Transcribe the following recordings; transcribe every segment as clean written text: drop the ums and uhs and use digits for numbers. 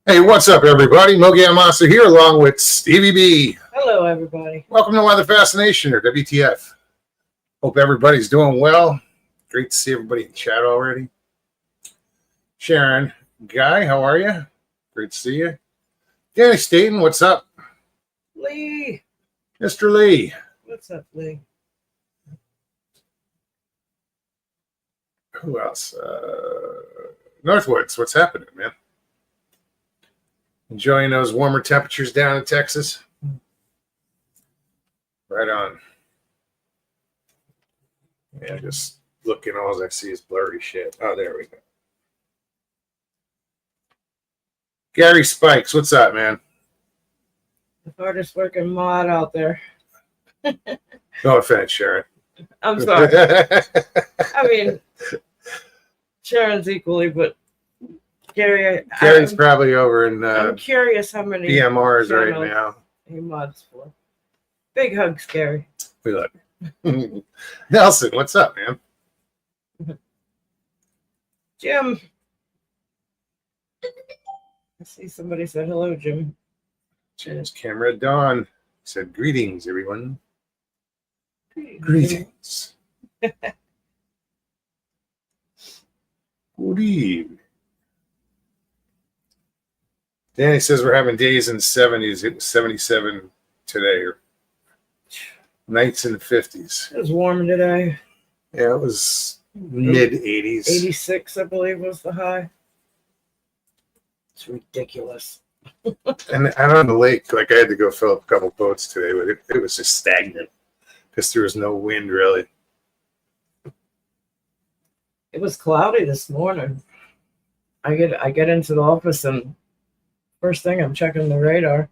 Hey, what's up, everybody? Mogi Amasa here, along with Stevie B. Hello, everybody. Welcome to Weather Fascination, or WTF. Hope everybody's doing well. Great to see everybody in chat already. Sharon, Guy, how are you? Great to see you. Danny Staten, what's up? Lee. Mr. Lee. What's up, Lee? Who else? Northwoods, what's happening, man? Enjoying those warmer temperatures down in Texas? Right on. Yeah, just looking, all I see is blurry shit. Oh, there we go. Gary Spikes, what's up, man? The hardest working mod out there. No offense, Sharon. I'm sorry. I mean, Sharon's equally, but Gary, Gary's probably over in I'm curious how many BMRs right now. he mods for. Big hugs, Gary. We love you. Nelson, what's up, man? Jim. I see somebody said hello, Jim. Jim's camera Dawn said greetings, everyone. Greetings. Good evening. Danny says we're having days in the 70s. It was 77 today, or nights in the 50s. It was warm today. Yeah, it was mid 80s. 86, I believe, was the high. It's ridiculous. And out on the lake, like I had to go fill up a couple boats today, but it was just stagnant because there was no wind really. It was cloudy this morning. I get into the office and first thing I'm checking the radar.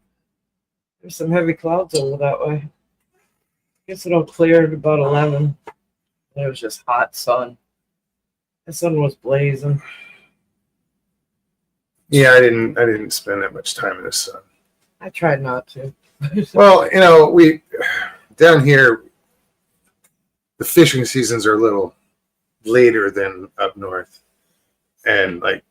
There's some heavy clouds over that way. Guess it'll clear at about 11. And it was just hot sun. The sun was blazing. Yeah, I didn't spend that much time in the sun. I tried not to. Well, you know, we down here the fishing seasons are a little later than up north. And like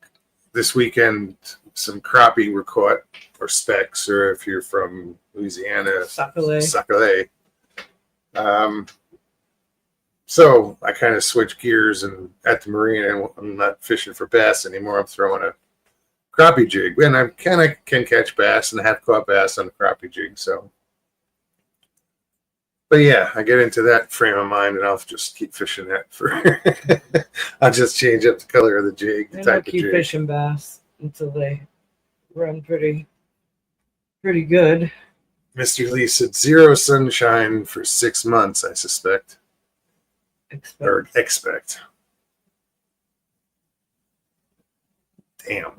this weekend some crappie were caught, or specks, or if you're from Louisiana, sac-a-lait. So I kind of switched gears, and at the marina, I'm not fishing for bass anymore. I'm throwing a crappie jig, and I kind of can catch bass and have caught bass on the crappie jig. So, but yeah, I get into that frame of mind, and I'll just keep fishing that for. I'll just change up the color of the jig, the and type I'll of keep jig. fishing bass until they run pretty good. Mr. Lee said 0 sunshine for 6 months, I suspect. Expect. Damn.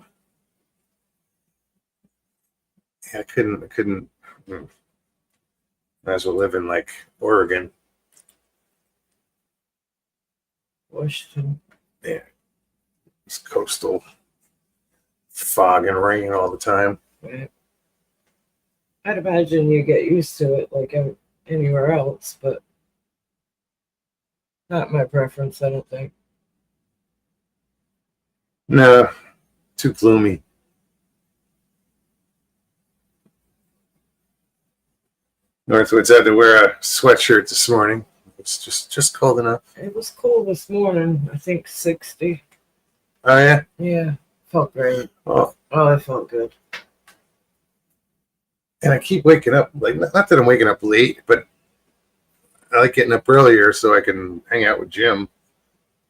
Yeah, I couldn't. Might as well live in like Oregon. Washington. Yeah. It's coastal fog and rain all the time. Right. I'd imagine you get used to it like anywhere else, but not my preference, I don't think. No, too gloomy. Northwoods had to wear a sweatshirt this morning. It's just cold enough. It was cool this morning. I think 60. Oh yeah. Yeah, felt great. Oh, I felt good. and I keep waking up like not that I'm waking up late, but I like getting up earlier so I can hang out with Jim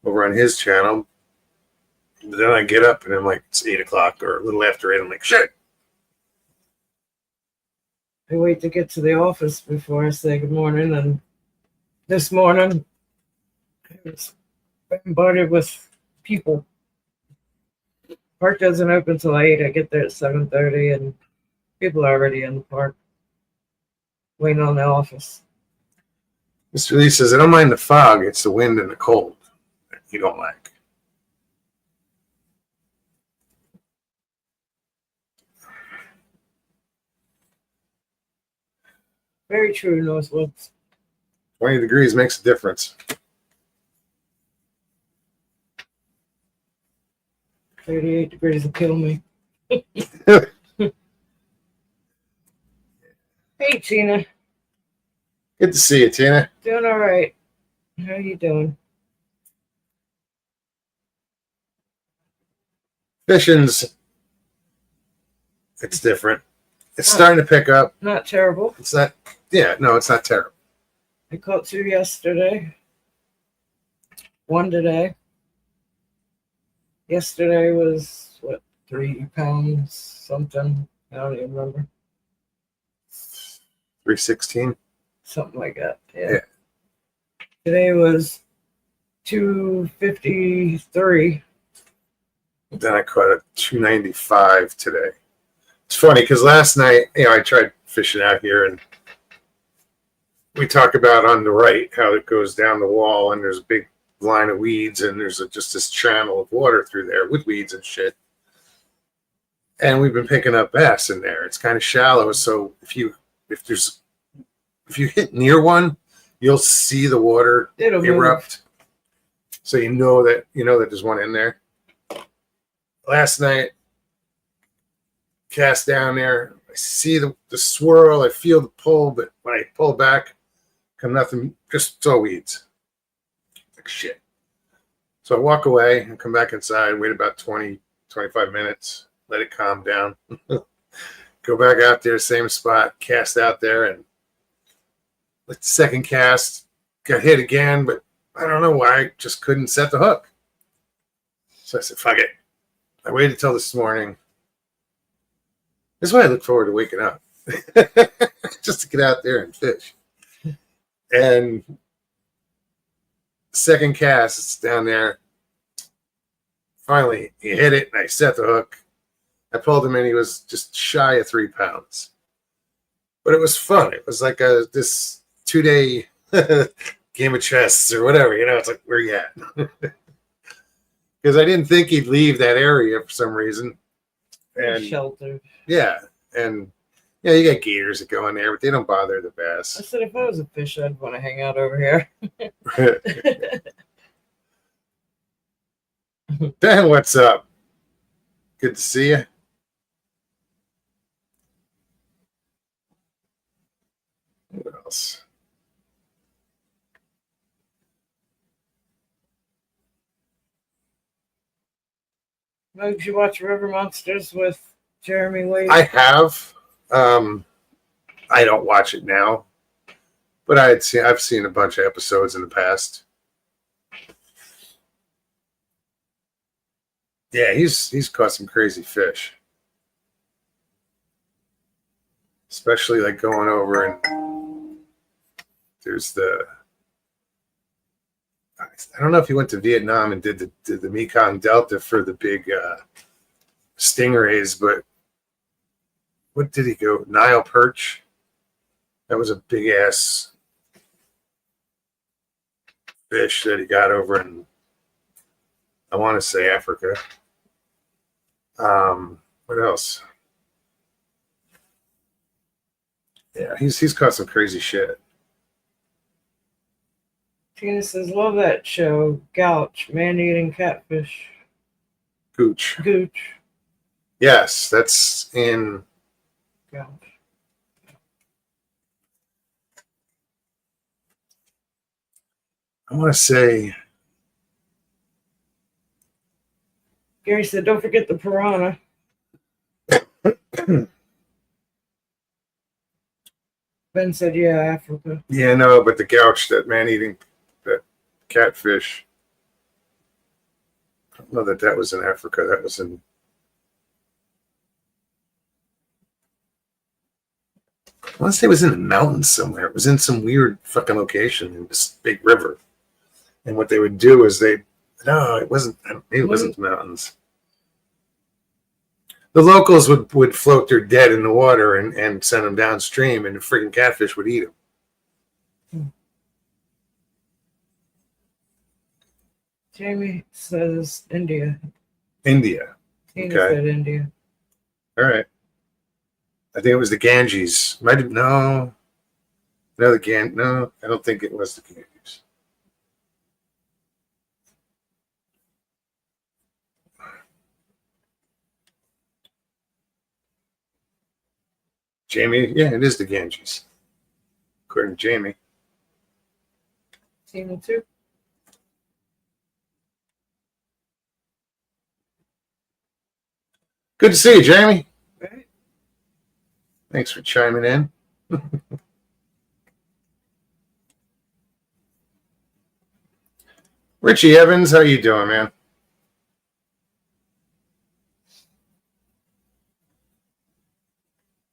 over on his channel. But then I get up and I'm like, it's 8 o'clock or a little after 8. I'm like, shit. I wait to get to the office before I say good morning. And this morning, I was bombarded with people. Park doesn't open till 8. I get there at 7:30, and people are already in the park waiting on the office. Mr. Lee says, I don't mind the fog. It's the wind and the cold that you don't like. Very true, Northwoods. 20 degrees makes a difference. 38 degrees will kill me. Hey, Tina. Good to see you, Tina. Doing all right. How you doing? Fishing's, it's different. It's starting to pick up. Not terrible. It's not, yeah, no, it's not terrible. I caught 2 yesterday. 1 today. Yesterday was, what, 3 pounds something? I don't even remember. 316. Something like that. Yeah. Yeah. Today was 253. Then I caught a 295 today. It's funny because last night, I tried fishing out here, and we talk about on the right how it goes down the wall, and there's a big line of weeds, and there's just this channel of water through there with weeds and shit. And we've been picking up bass in there. It's kind of shallow, so if you hit near one, you'll see the water It'll erupt. So you know that there's one in there. Last night, cast down there, I see the swirl, I feel the pull, but when I pull back, come nothing, just all weeds. Like shit. So I walk away and come back inside, wait about 20, 25 minutes, let it calm down. Go back out there, same spot, cast out there, and with the second cast, got hit again, but I don't know why, I just couldn't set the hook. So I said, fuck it. I waited till this morning. This is why I look forward to waking up. Just to get out there and fish. And second cast, it's down there. Finally, he hit it, and I set the hook. I pulled him in. He was just shy of 3 pounds. But it was fun. It was like this 2-day game of chess or whatever. It's like, where you at? Because I didn't think he'd leave that area for some reason. And sheltered. yeah, and you got gators that go in there, but they don't bother the I bass. said if I was a fish, I'd want to hang out over here. Ben, what's up? Good to see you. What else? Did you watch River Monsters with Jeremy Wade? I have. I don't watch it now, but I've seen a bunch of episodes in the past. Yeah, he's caught some crazy fish, especially like going over and there's I don't know if he went to Vietnam and did the Mekong Delta for the big stingrays, but what did he go? Nile perch. That was a big ass fish that he got over in, I want to say, Africa. What else? Yeah, he's caught some crazy shit. Tina says, love that show. Gouch, man-eating catfish. Gooch. Yes, that's in Gouch. I want to say. Gary said, don't forget the piranha. Ben said, yeah, Africa. Yeah, no, but the gouch, that man-eating, that catfish. I don't know that was in Africa. That was in. I want to say it was in the mountains somewhere. It was in some weird fucking location in this big river. And what they would do is no, it wasn't. Maybe it wasn't the mountains. The locals would float their dead in the water and send them downstream, and the freaking catfish would eat them. Jamie says India. India. Tina Okay. said India. All right. I think it was the Ganges. No, no, I don't think it was the Ganges. Jamie, yeah, it is the Ganges, according to Jamie. Seen it too. Good to see you, Jamie. Right? Thanks for chiming in. Richie Evans, how you doing, man?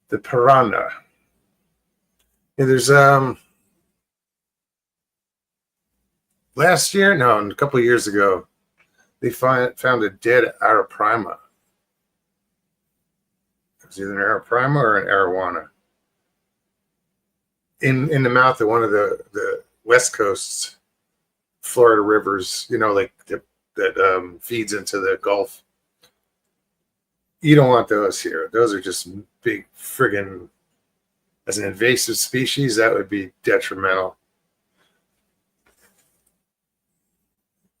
The Piranha. Yeah, there's last year, no, a couple of years ago, they found a dead arapaima. It was either an arapaima or an arowana in the mouth of one of the West Coast's Florida rivers. You know, like that feeds into the Gulf. You don't want those here. Those are just big friggin'. As an invasive species, that would be detrimental.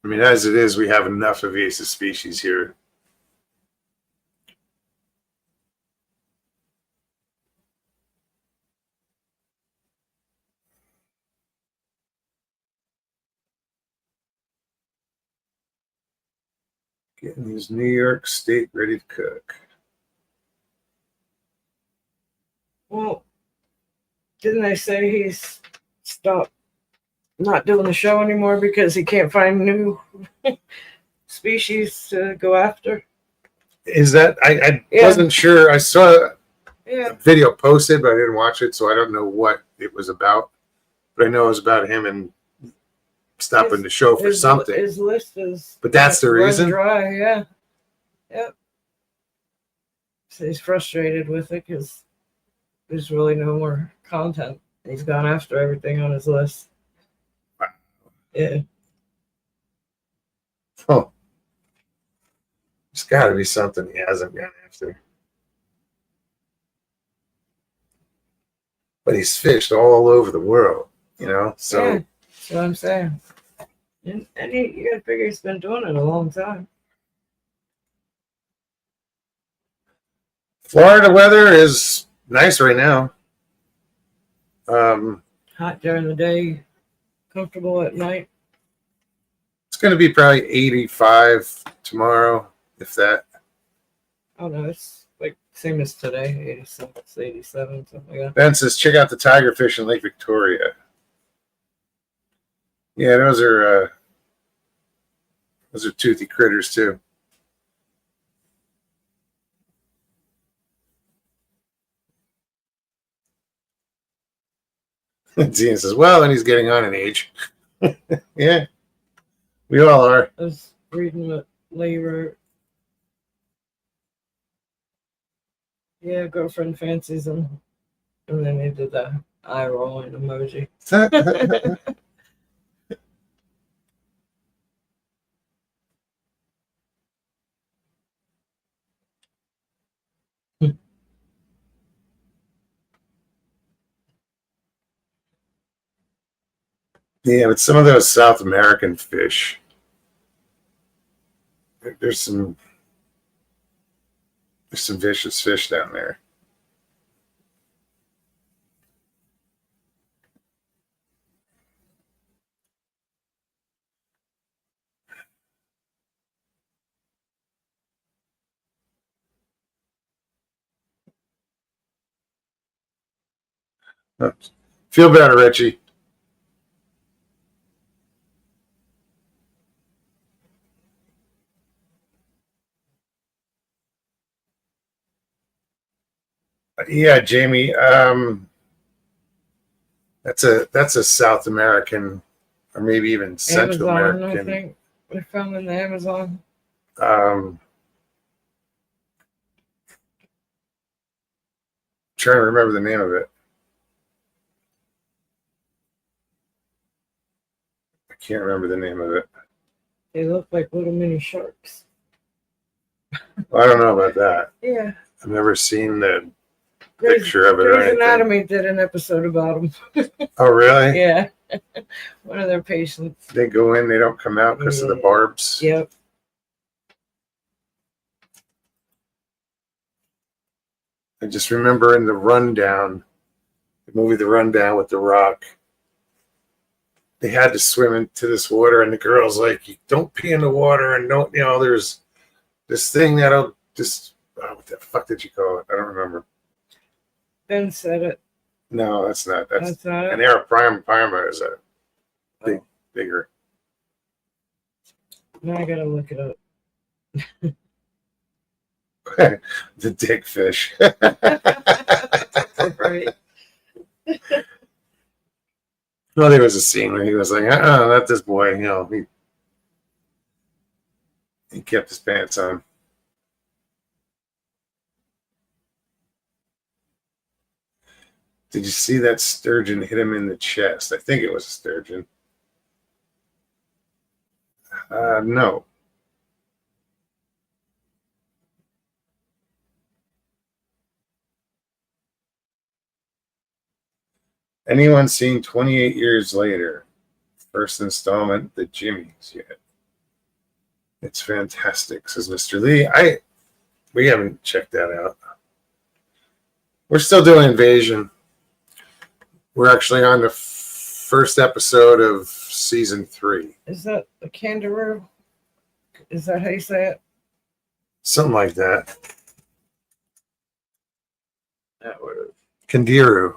I mean, as it is, we have enough invasive species here. Getting these New York State ready to cook. Well, didn't they say he's stopped not doing the show anymore because he can't find new species to go after? Is that I Yeah. wasn't sure. I saw Yeah. a video posted, but I didn't watch it, so I don't know what it was about. But I know it was about him and stopping the show for something. His list is. But that's the run reason? Dry, yeah. Yep. So he's frustrated with it because there's really no more content. He's gone after everything on his list. Wow. Yeah. Oh, there's got to be something he hasn't gone after. But he's fished all over the world, you know. So Yeah, that's what I'm saying. And you gotta figure he's been doing it a long time. Florida weather is nice right now. Hot during the day, comfortable at night. It's going to be probably 85 tomorrow, if that. Oh no, it's like same as today, 86, 87, something like that. Ben says, check out the tiger fish in Lake Victoria. Yeah, those are toothy critters too. Dean says, well, and he's getting on in age. Yeah, we all are. I was reading what Lee wrote. Yeah, girlfriend fancies him. And then he did the eye rolling emoji. Yeah, but some of those South American fish, there's some vicious fish down there. Feel better, Richie. Yeah, Jamie. That's a South American, or maybe even Central Amazon, American. I think. They're found in the Amazon. Trying to remember the name of it. I can't remember the name of it. They look like little mini sharks. I don't know about that. Yeah. I've never seen the Grey's, picture of it or Grey's anything. Anatomy did an episode about them. Oh, really? Yeah. One of their patients. They go in, they don't come out because of the barbs. Yep. I just remember in the Rundown, the movie The Rundown with The Rock, they had to swim into this water, and the girl's like, "You don't pee in the water, and don't, there's this thing that'll just, what the fuck did you call it? I don't remember." Ben said it. No, that's not. That's not And it. Arapaima is a bigger. Now I gotta look it up. The dick fish. Right. Well, there was a scene where he was like, not this boy. He kept his pants on. Did you see that sturgeon hit him in the chest? I think it was a sturgeon. No. Anyone seen 28 Years Later? First installment, The Jimmies yet? It's fantastic, says Mr. Lee. We haven't checked that out. We're still doing Invasion. We're actually on the first episode of season 3. Is that a kangaroo? Is that how you say it? Something like that. That would. Kandiru.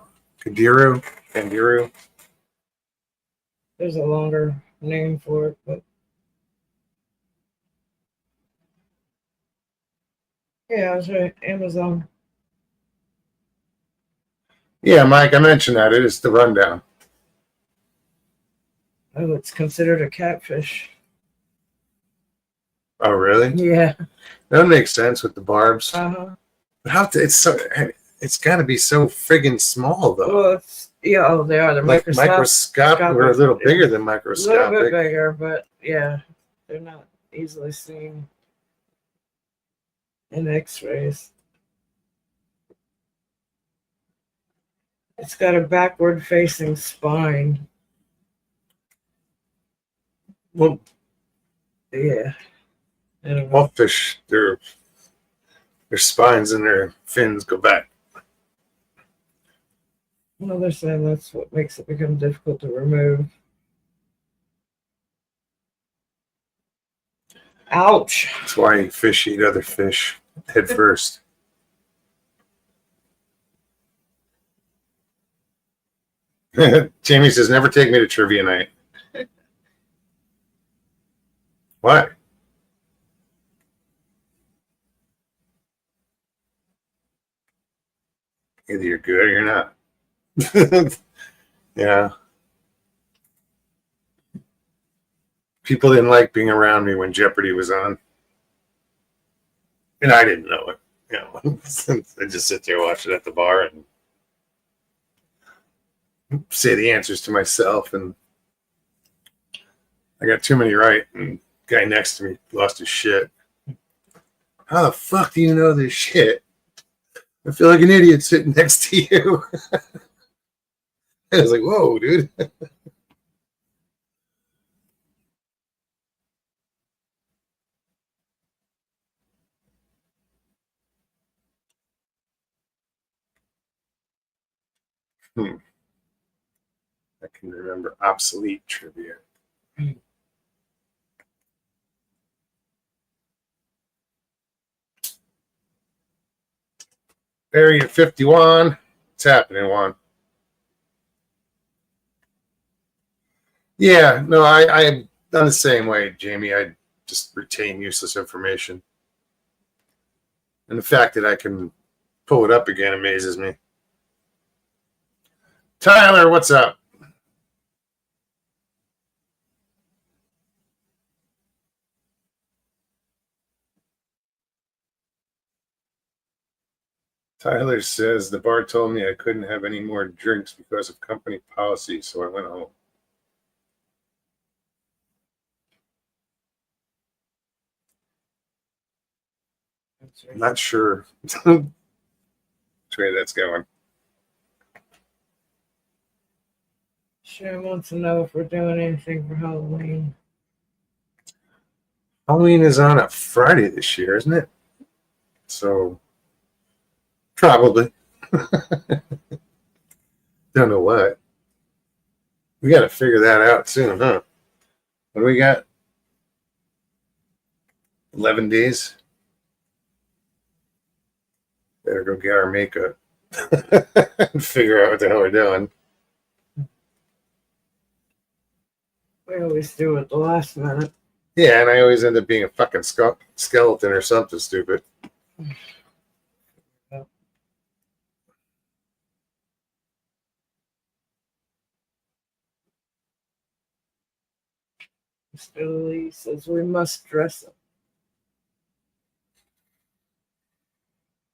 There's a longer name for it, but yeah, I was right. Amazon. Yeah, Mike, I mentioned that. It is The Rundown. Oh, it's considered a catfish. Oh, really? Yeah. That makes sense with the barbs. Uh-huh. But it's got to be so friggin' small, though. Well, they are. They're Like microscopic. we're a little bigger than A microscopic. little bit bigger, but yeah, they're not easily seen in X-rays. It's got a backward-facing spine. Well, Yeah. I don't know. all fish, their spines and their fins go back. Well, they're saying that's what makes it become difficult to remove. Ouch. That's why fish eat other fish head first. Jamie says, never take me to trivia night. Why? Either you're good or you're not. Yeah. People didn't like being around me when Jeopardy was on. And I didn't know it. I just sit there, watch it at the bar, and say the answers to myself. And I got too many right. And the guy next to me lost his shit. How the fuck do you know this shit? I feel like an idiot sitting next to you. I was like, whoa, dude. I can remember obsolete trivia. Area 51. What's happening, Juan? Yeah, no, I'm done the same way, Jamie. I just retain useless information. And the fact that I can pull it up again amazes me. Tyler, what's up? Tyler says the bar told me I couldn't have any more drinks because of company policy, so I went home. I'm not sure which way that's going. Sharon wants to know if we're doing anything for Halloween. Halloween is on a Friday this year, isn't it? So Probably. Don't know what. We got to figure that out soon, huh? What do we got? 11 days? Better go get our makeup and figure out what the hell we're doing. We always do it the last minute. Yeah, and I always end up being a fucking skeleton or something stupid. Mr. Lee says we must dress up.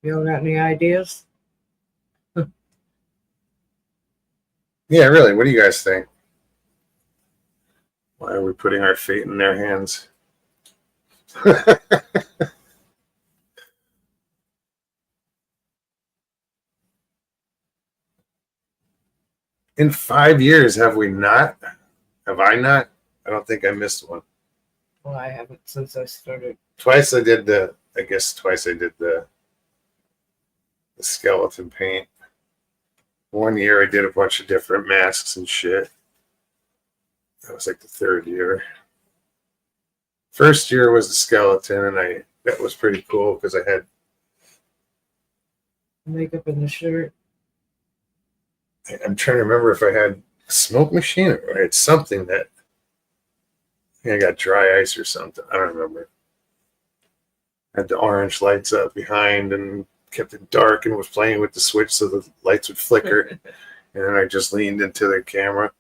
You don't got any ideas? Yeah, really. What do you guys think? Why are we putting our fate in their hands? In 5 years, have we not? Have I not? I don't think I missed one. Well, I haven't since I started. Twice I did the, I guess twice I did the skeleton paint. 1 year I did a bunch of different masks and shit. That was like the third year. First year was the skeleton, and that was pretty cool because I had Makeup in the shirt. I'm trying to remember if I had a smoke machine or I had something that I think I got dry ice or something. I don't remember. I had the orange lights up behind and kept it dark and was playing with the switch so the lights would flicker. And then I just leaned into the camera.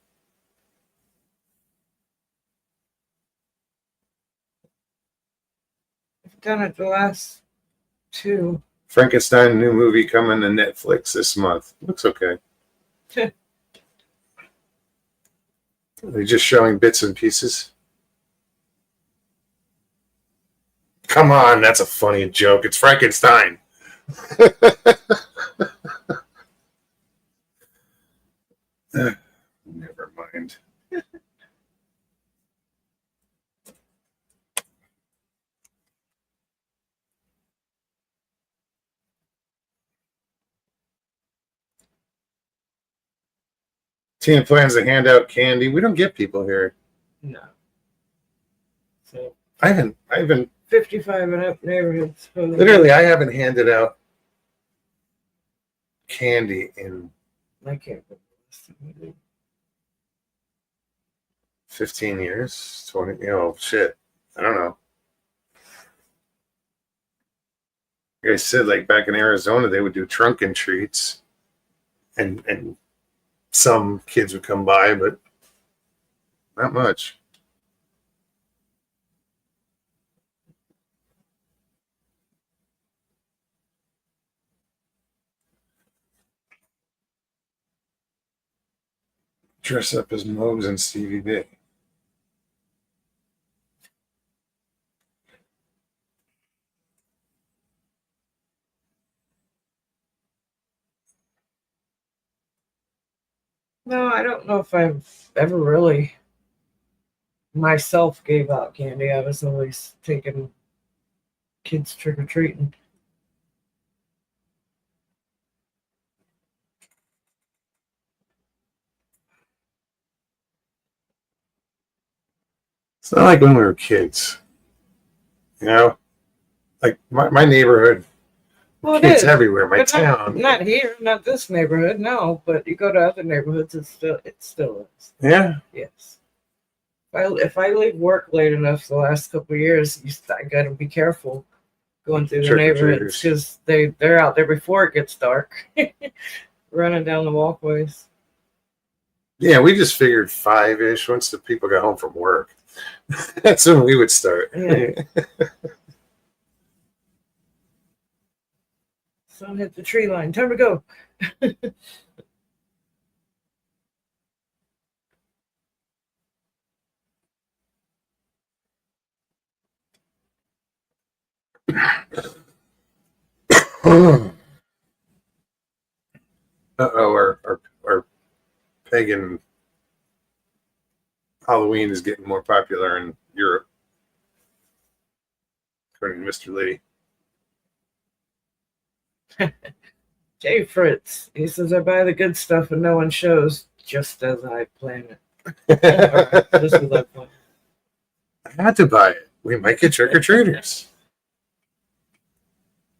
I've done it the last two. Frankenstein, new movie coming to Netflix this month. Looks okay. They're just showing bits and pieces. Come on, that's a funny joke. It's Frankenstein. Never mind. Tina plans to hand out candy. We don't get people here. No. So I haven't 55 and up neighborhoods. literally I haven't handed out candy in I can't remember. 15 years, 20, shit. I don't know. Like I said, like back in Arizona, they would do trunk and treats, and some kids would come by, but not much. Dress up as Mose and Stevie B. No, I don't know if I've ever really myself gave out candy. I was always taking kids trick or treating. It's not like when we were kids, like my neighborhood, Well, it kids is, everywhere. My but town, not here, not this neighborhood. No, but you go to other neighborhoods, it still is. yeah. Yes. If I leave work late enough the last couple of years, I got to be careful going through the neighborhoods because they're out there before it gets dark, running down the walkways. Yeah, we just figured 5-ish once the people got home from work. That's when we would start. Yeah. Sun hit the tree line. Time to go. Our pagan Halloween is getting more popular in Europe, according to Mr. Lee. Jay Fritz. He says, I buy the good stuff and no one shows, just as I plan it. Just as I plan. I had to buy it. We might get trick or treaters.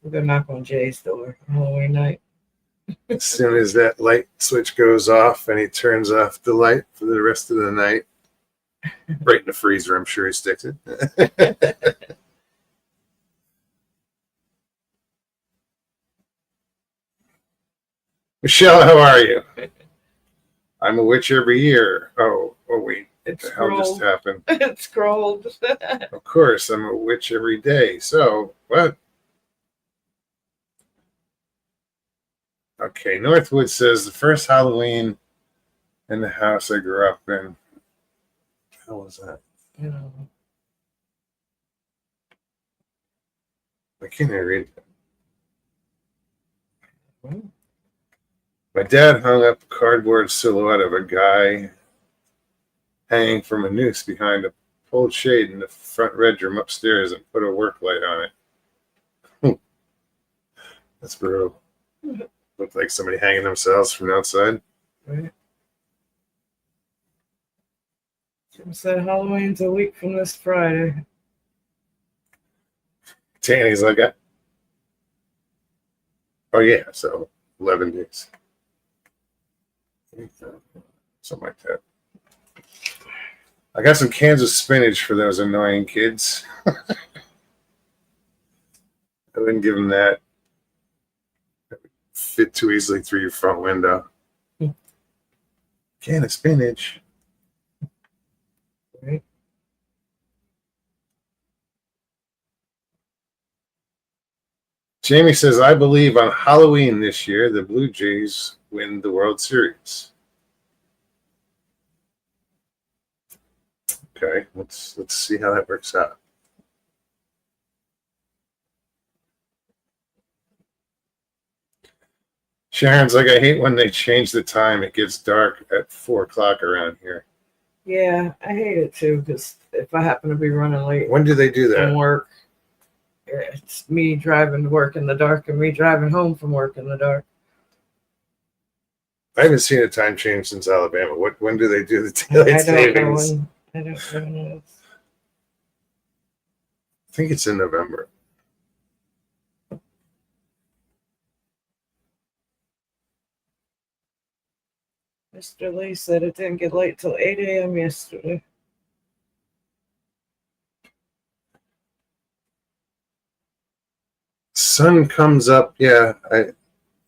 We're going to knock on Jay's door Halloween night. As soon as that light switch goes off and he turns off the light for the rest of the night, right in the freezer, I'm sure he sticks it. Michelle, how are you? I'm a witch every year. Oh wait. What It's the hell just scrolled. happened? It's scrolled. Of course, I'm a witch every day. So, what? Okay, Northwood says the first Halloween in the house I grew up in. How was that? You know, I can't even read that. well, My dad hung up a cardboard silhouette of a guy hanging from a noose behind a pulled shade in the front bedroom upstairs and put a work light on it. That's brutal. Looked like somebody hanging themselves from outside. right. Jim said Halloween's a week from this Friday. Tanny's like, oh yeah, so 11 days. Something like that. I got some cans of spinach for those annoying kids. I wouldn't give them that. That would fit too easily through your front window. Can of spinach. Right. Jamie says, I believe on Halloween this year, the Blue Jays win the World Series. Okay, let's see how that works out. Sharon's like, I hate when they change the time. It gets dark at 4 o'clock around here. Yeah, I hate it too because if I happen to be running late When do they do from that? work, it's me driving to work in the dark and me driving home from work in the dark. I haven't seen a time change since Alabama. When do they do the I daylight don't know savings? when. I don't know. I think it's in November. Mr. Lee said it didn't get late till 8 a.m. yesterday. Sun comes up. Yeah,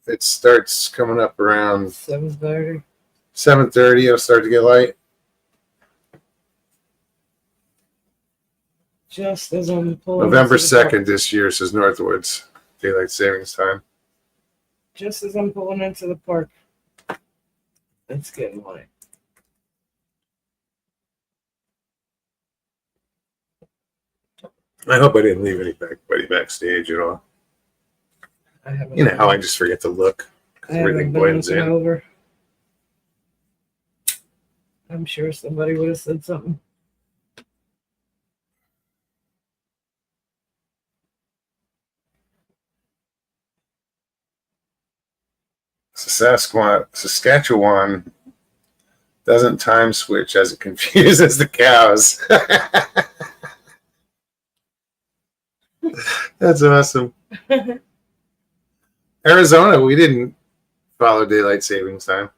it starts coming up around 7:30. 7:30. It'll start to get light. Just as I'm pulling November into the park. 2nd this year, says Northwoods. Daylight savings time. Just as I'm pulling into the park, it's getting light. I hope I didn't leave anybody backstage at all. I haven't. You know how I just forget to look. 'Cause I haven't everything been blends looking in. over. I'm sure somebody would have said something. Saskatchewan doesn't time switch as it confuses the cows. That's awesome. Arizona, we didn't follow daylight savings time.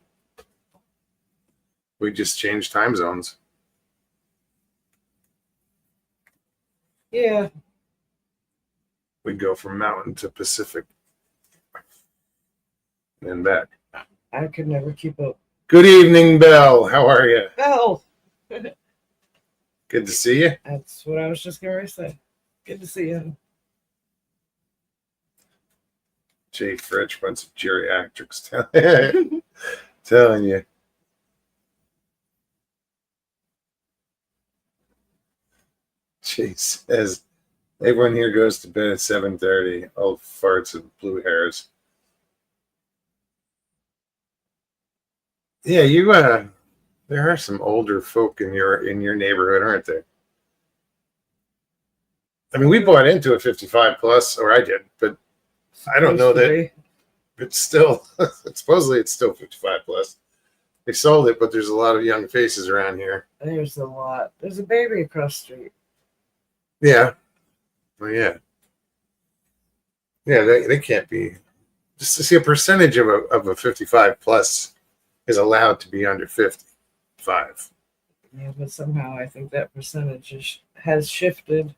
We just changed time zones. Yeah, We'd go from mountain to Pacific and back. I could never keep up. Good evening, Belle. How are you? Oh, Good to see you. that's what I was just going to say. Good to see you. Jay Fritch, bunch of geriatrics telling you. Jay says everyone here goes to bed at 7:30. Old farts and blue hairs. Yeah, you there are some older folk in your neighborhood, aren't there? I mean, we bought into a 55 plus, or I did, but I don't know Supposed to that be. it's still supposedly it's still 55 plus. They sold it, but there's a lot of young faces around here. There's a lot. There's a baby across the street. Yeah. Well, yeah. Yeah, they can't be. Just to see a percentage of a 55 plus is allowed to be under 55. Yeah, but somehow I think that has shifted.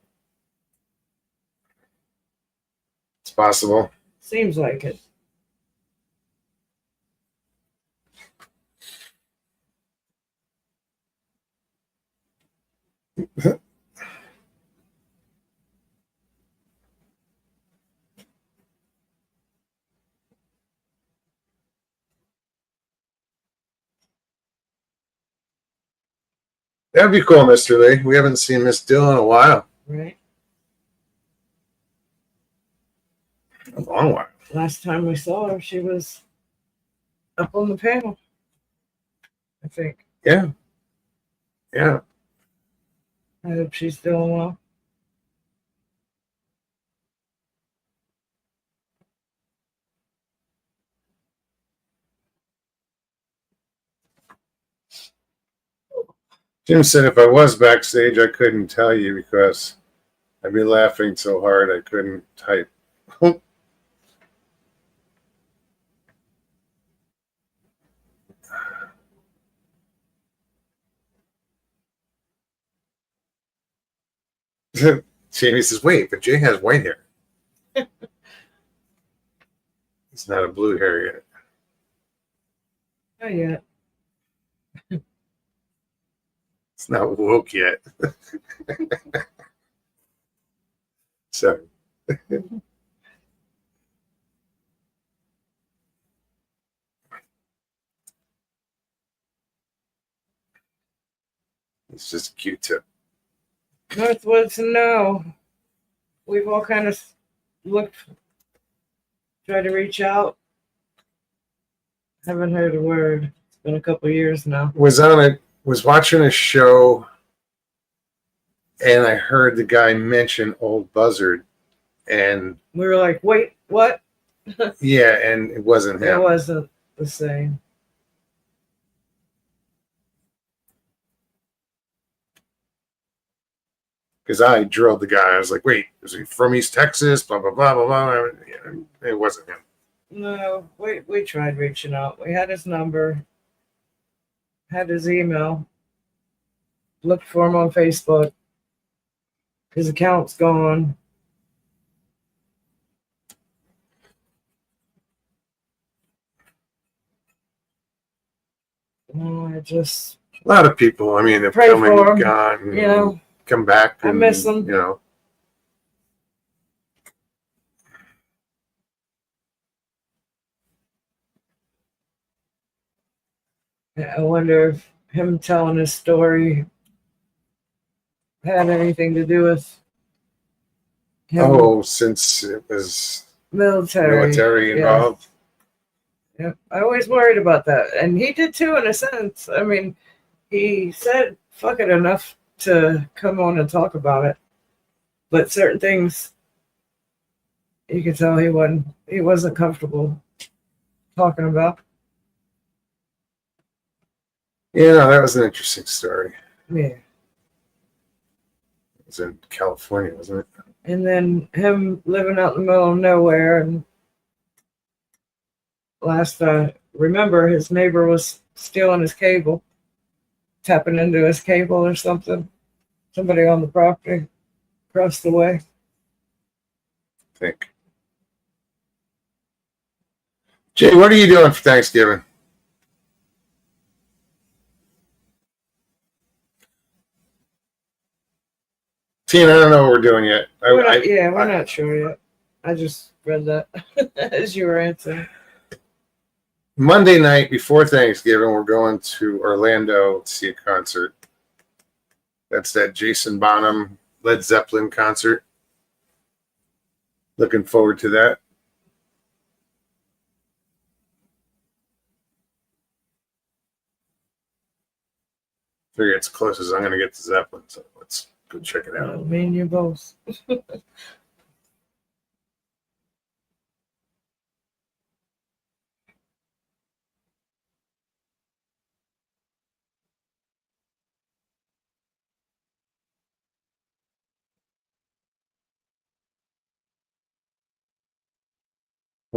It's possible. Seems like it. That'd be cool, Mr. Lee. We haven't seen Miss Dill in a while. Right. A long while. Last time we saw her, she was up on the panel, I think. Yeah. Yeah. I hope she's doing well. Jim said if I was backstage, I couldn't tell you because I'd be laughing so hard I couldn't type. Jamie says, wait, but Jay has white hair. It's not a blue hair yet. Not yet. It's not woke yet. Sorry. It's just a Q-tip. Northwoods, no. We've all kind of tried to reach out. Haven't heard a word. It's been a couple years now. Was watching a show and I heard the guy mention Old Buzzard and We were like, wait, what? yeah, and it wasn't It him. wasn't the same. Because I drilled the guy. I was like, wait, is he from East Texas? Blah, blah, blah, blah, blah. It wasn't him. No, we tried reaching out. We had his number, had his email, looked for him on Facebook. His account's gone. No, I just A lot of people, I mean, have pray come for him. and gone. You know, come back. I miss them. You know. I wonder if him telling his story had anything to do with him. Oh, since it was Yeah. military involved. Yeah, I always worried about that, and he did too, in a sense. I mean, he said "fuck it" enough to come on and talk about it, but certain things you could tell he wasn't comfortable talking about. Yeah, that was an interesting story. Yeah, It was in California, wasn't it? and then him living out in the middle of nowhere, and last I remember, his neighbor was stealing his cable, tapping into his cable or something. Somebody on the property across the way. I think. Jay, what are you doing for Thanksgiving? Tina, I don't know what we're doing yet. We're not sure yet. I just read that as you were answering. Monday night before Thanksgiving, we're going to Orlando to see a concert. That's that Jason Bonham Led Zeppelin concert. Looking forward to that. Figure it's close as I'm going to get to Zeppelin, so let's go check it out. Me and you both.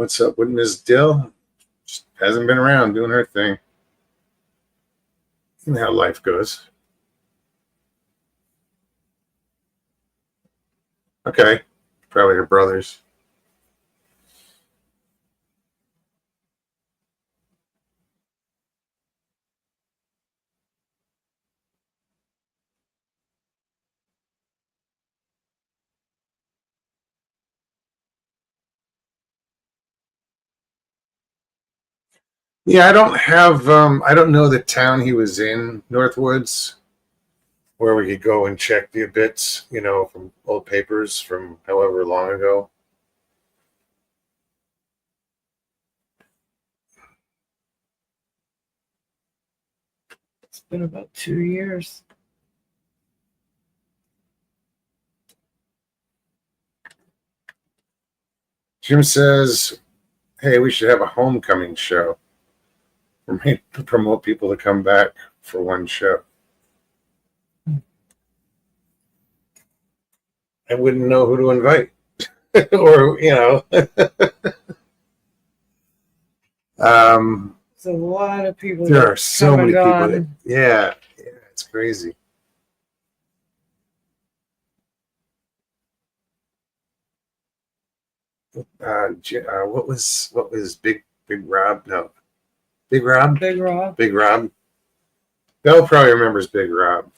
What's up with Ms. Dill? She hasn't been around doing her thing. You know how life goes. Okay. Probably her brothers. Yeah, I don't have I don't know the town he was in, Northwoods, where we could go and check the bits, from old papers from however long ago. It's been about 2 years. Jim says, hey, we should have a homecoming show for me to promote people to come back for one show. I wouldn't know who to invite. Or, There's a lot of people. there are so come and many people. gone. Yeah, it's crazy. What was Big Rob? No, Big Rob. Big Rob. Big Rob. Bell probably remembers Big Rob.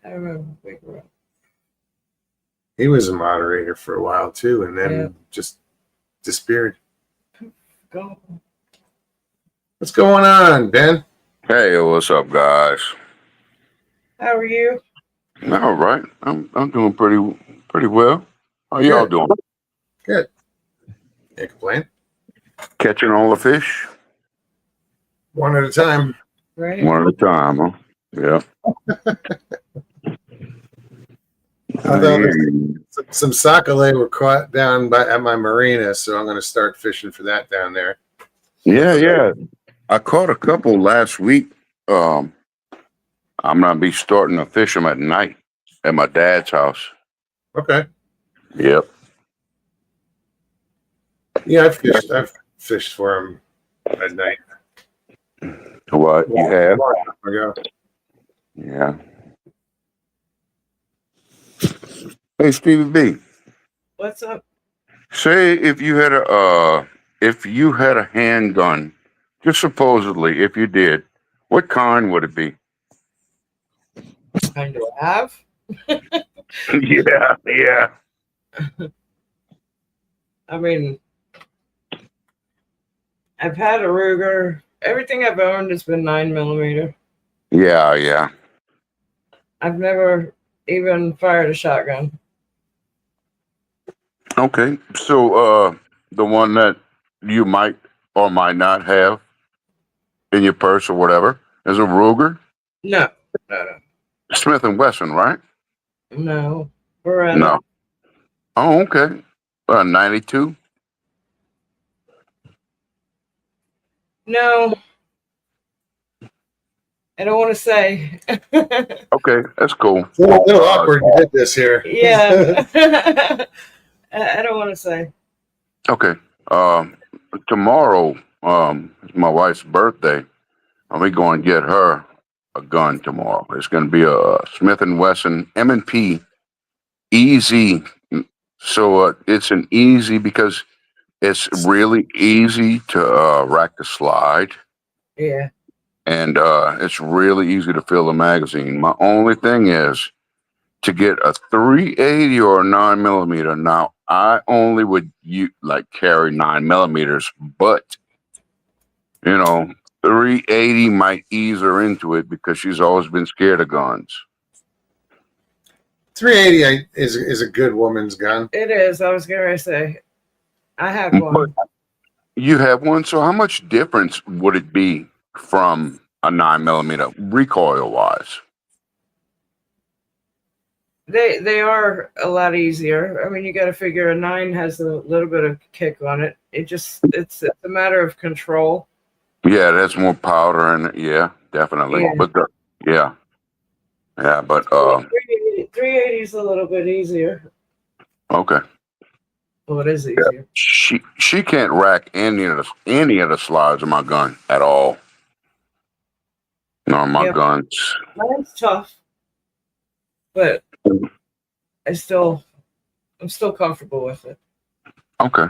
I remember Big Rob. He was a moderator for a while too, and then just disappeared. Go. What's going on, Ben? Hey, what's up, guys? How are you? All right, I'm doing pretty well. How y'all doing? Good. Can't complain. Catching all the fish One at a time. Right. one at a time, huh? Yeah. Although some sac-a-lait were caught down at my marina, so I'm going to start fishing for that down there. Yeah. I caught a couple last week. I'm gonna be starting to fish them at night at my dad's house. Okay. Yep. Yeah, I've fished for him at night. What you have? Long time ago. Yeah. Hey, Stevie B. What's up? Say if you had a handgun, just supposedly, if you did, what kind would it be? Kind of have. Yeah. I mean, I've had a Ruger. Everything I've owned has been 9mm. Yeah. I've never even fired a shotgun. Okay. So, the one that you might or might not have in your purse or whatever is a Ruger No. Smith and Wesson, right? No. Beretta. No. Oh, okay. 92. No. I don't want to say. Okay, that's cool. It's a little awkward you did this here. Yeah. I don't want to say. Okay. Tomorrow, is my wife's birthday, and we're going to get her a gun tomorrow. It's going to be a Smith and Wesson M&P Easy. So it's an easy because it's really easy to rack the slide, Yeah. and it's really easy to fill the magazine. My only thing is to get a 380 or a 9mm. Now I only would carry 9mm, but 380 might ease her into it because she's always been scared of guns. 380 is a good woman's gun. It is. I was going to say, I have one. But you have one, so how much difference would it be from a 9mm recoil wise? They are a lot easier. I mean, you got to figure a 9 has a little bit of kick on it. It's a matter of control. Yeah, that's more powder in it. Yeah, definitely. Yeah. But but 380 is a little bit easier. okay. Well, it is easier. She can't rack any of the slides of my gun at all. No, my Yep. guns. Mine's tough, but I'm still comfortable with it. Okay.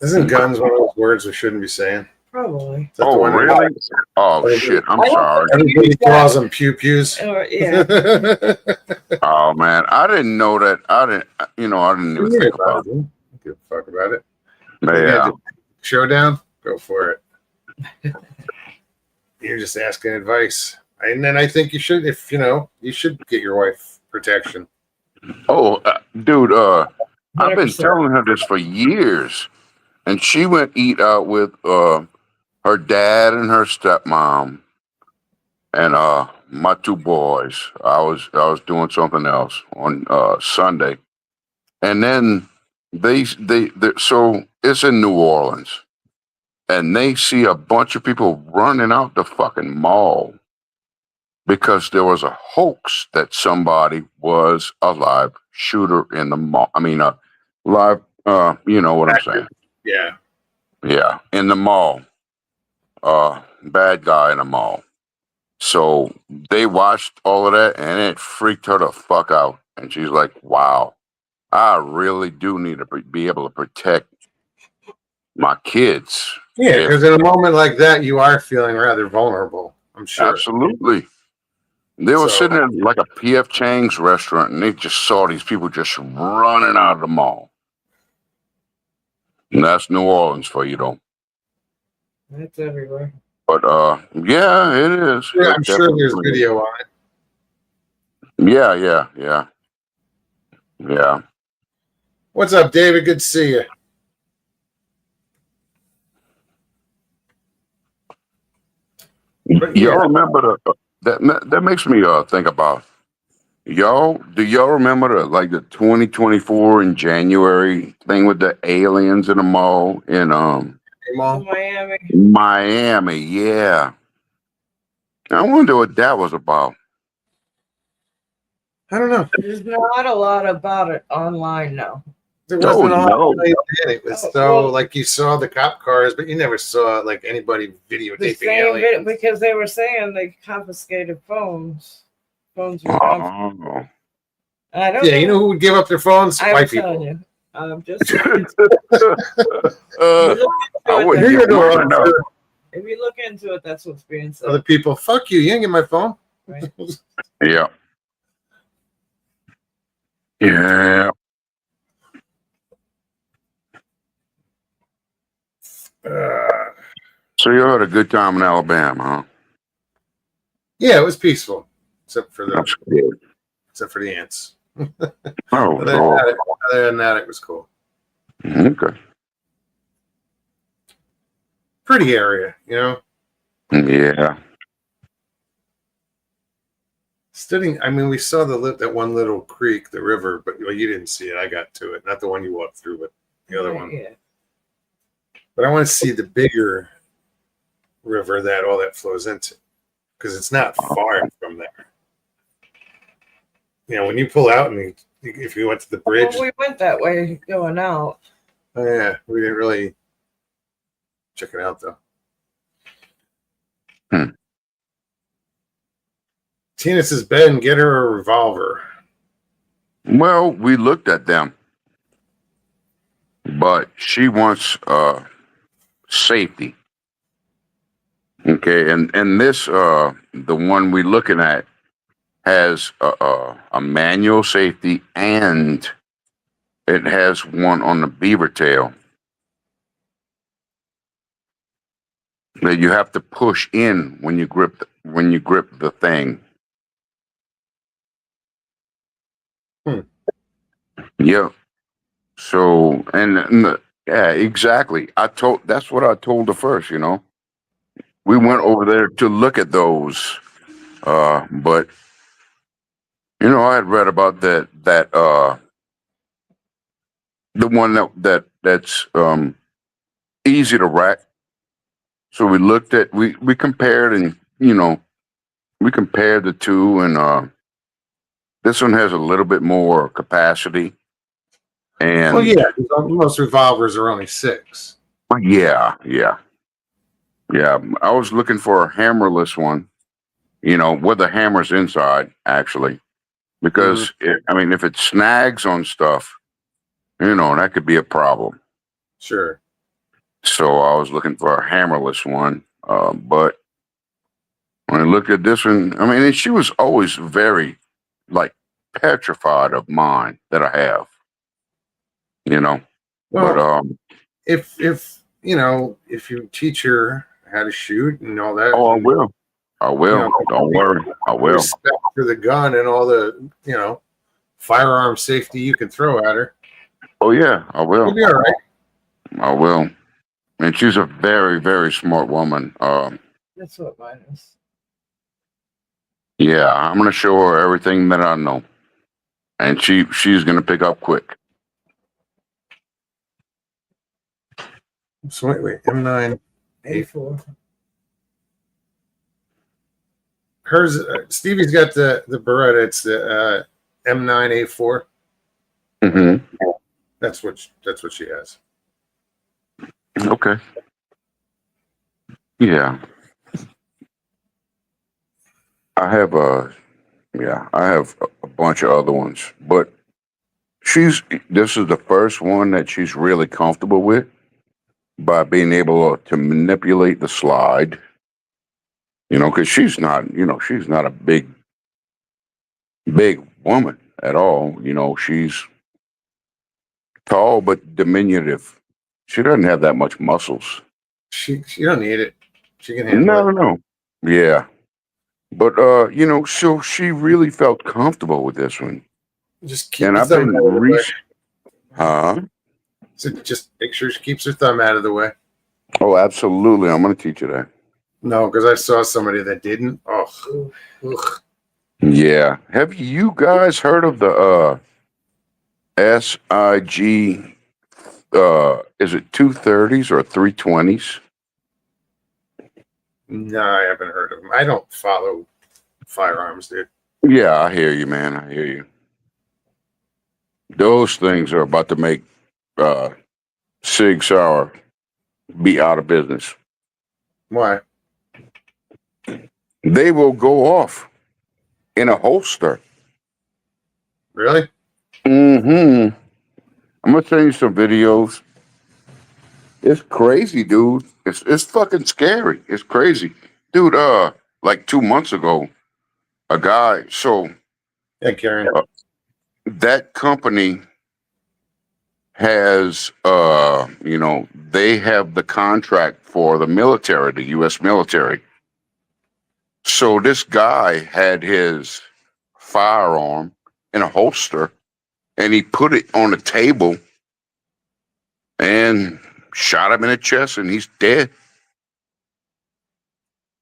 Isn't guns one of those words we shouldn't be saying? Probably. Is that the Oh, one that- really? Oh, shit. I'm I don't sorry. Everybody calls them pew-pews. Or, yeah. Oh, man. I didn't know that. I didn't even think about it. Don't give a fuck about it. Yeah. Showdown? Go for it. You're just asking advice. And then I think you should, you should get your wife protection. Oh, dude, I've been 100%. telling her this for years. And she went eat out with her dad and her stepmom and my two boys. I was doing something else on Sunday. And then they so it's in New Orleans. And they see a bunch of people running out the fucking mall because there was a hoax that somebody was a live shooter in the mall. I mean, a live, you know what I'm saying? Yeah. Yeah, in the mall. Bad guy in the mall. So they watched all of that and it freaked her the fuck out. And she's like, wow, I really do need to be able to protect my kids. Yeah, because in a moment like that, you are feeling rather vulnerable, I'm sure. Absolutely. They were So- sitting in like a P.F. Chang's restaurant and they just saw these people just running out of the mall. And that's New Orleans for you, though. That's everywhere. But yeah, it is. Yeah, It I'm sure there's definitely is. video on it. Yeah. What's up, David? Good to see you. But Y'all yeah. remember that makes me think about y'all. Do y'all remember the 2024 in January thing with the aliens in the mall in Mall? Miami. Miami? Yeah. I wonder what that was about. I don't know. There's not a lot about it online now. There No, wasn't a lot. no. It was Oh, so well- like you saw the cop cars, but you never saw like anybody The videotaping same aliens. because they were saying they confiscated phones. Phones were confiscated. Oh. I don't Yeah, you know who would give up their phones? I'm White telling people. you. I'm just I wouldn't You're get gonna one. go No. if you look into it, that's what's being said. Other people, fuck you. You didn't get my phone. Right. Yeah. Yeah. So you had a good time in Alabama, huh? Yeah, it was peaceful, except for That's good. the ants. Oh, Other than that, it was cool. okay. Pretty area, Yeah. Studying. I mean, we saw that one little creek, the river, but you didn't see it. I got to it, not the one you walked through, but the other one. Yeah. But I want to see the bigger river that all that flows into, because it's not far from there. When you pull out and if you went to the bridge, Well, we went that way going out. oh yeah, we didn't really check it out though. Tina says, Ben, get her a revolver. Well, we looked at them, but she wants safety. Okay, and this the one we're looking at has a manual safety and it has one on the beaver tail that you have to push in when you grip the thing. Yeah. So yeah, exactly. That's what I told her first. We went over there to look at those, but I had read about that the one that's easy to rack. So we looked at we compared and we compared the two and this one has a little bit more capacity. And Well, yeah, 'cause most revolvers are only 6. yeah. I was looking for a hammerless one, with the hammers inside, actually, because if it snags on stuff, that could be a problem. Sure. So I was looking for a hammerless one, but when I looked at this one, and she was always very, like, petrified of mine that I have, Well, But if you teach her how to shoot and all that, I and, will. Don't worry, I will. respect for the gun and all the firearm safety you can throw at her, Oh yeah, I will. you'll be all right. I will. And she's a very, very smart woman. That's what mine is. Yeah, I'm gonna show her everything that I know, and she's gonna pick up quick. So wait, M9. A4. Hers, Stevie's got the Beretta. It's the M9A4. Mm-hmm. That's what she has. Okay. Yeah. I have a bunch of other ones, but this is the first one that she's really comfortable with by being able to manipulate the slide. Because she's not a big woman at all. She's tall but diminutive. She doesn't have that much muscles. She don't need it. She can handle it. No. Yeah. But so she really felt comfortable with this one. Just keep And her I've thumb been out of the way. Huh? So just make sure she keeps her thumb out of the way. Oh, absolutely. I'm gonna teach you that. No, because I saw somebody that didn't. Oh, ugh. Yeah. Have you guys heard of the SIG is it 230s or 320s? No, I haven't heard of them. I don't follow firearms, dude. Yeah, I hear you, man. I hear you. Those things are about to make Sig Sauer be out of business. Why? They will go off in a holster. Really? Mm-hmm. I'm gonna send you some videos. It's crazy, dude. It's fucking scary. It's crazy. Dude, like 2 months ago, a guy, so Yeah, Karen. that company has they have the contract for the military, the US military. So this guy had his firearm in a holster and he put it on the table and shot him in the chest and he's dead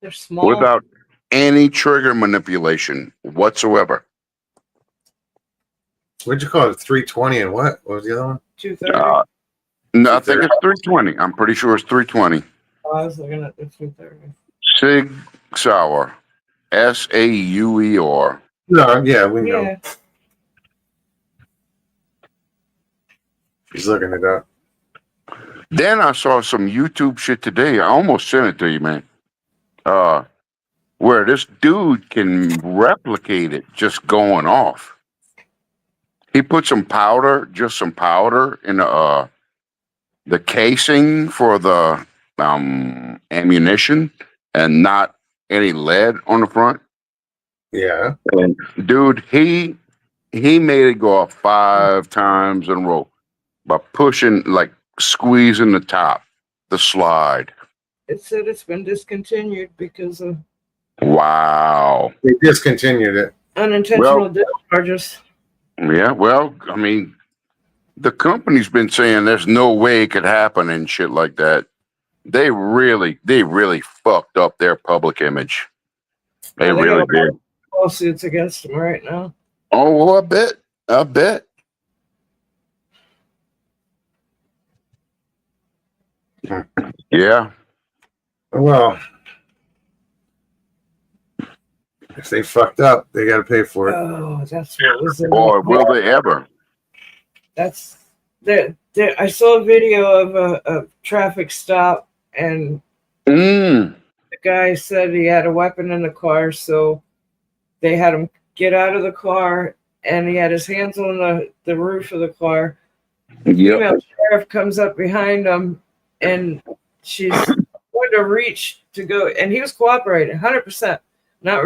They're small. without any trigger manipulation whatsoever. What'd you call it? 320 and what? What was the other one? 230. No, I think it's 320. I'm pretty sure it's 320. I was looking at the 230. Sig Sauer, SAUER. No, yeah, we know. Yeah. He's looking it up. Then I saw some YouTube shit today. I almost sent it to you, man. Where this dude can replicate it just going off. He put some powder in the casing for the ammunition and not any lead on the front. Yeah. And dude, he made it go off 5 times in a row by pushing, like squeezing the top, the slide. It said it's been discontinued because of Wow. They discontinued it. unintentional discharges. Yeah, well, the company's been saying there's no way it could happen and shit like that. They really fucked up their public image. They They really got did. lawsuits against them right now. Oh, well, I bet. Yeah. Well, if they fucked up, they got to pay for it. Oh, that's what was in Boy, will they ever. That's I saw a video of a traffic stop, and Mm. the guy said he had a weapon in the car, so they had him get out of the car, and he had his hands on the roof of the car. The Yep. female sheriff comes up behind him, and she's going to reach to go, and he was cooperating 100%, not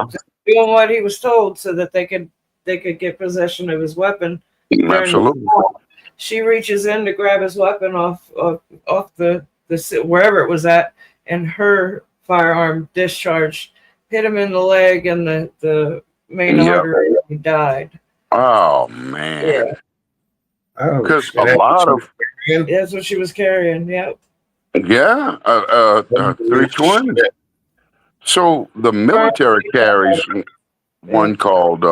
just doing what he was told, so that they could get possession of his weapon. Absolutely. She reaches in to grab his weapon off the wherever it was at, and her firearm discharged, hit him in the leg and the main artery, and he died. Oh man. Yeah. Oh, Because shit. a lot of That's what she was carrying. Yep. 320. So the military carries one called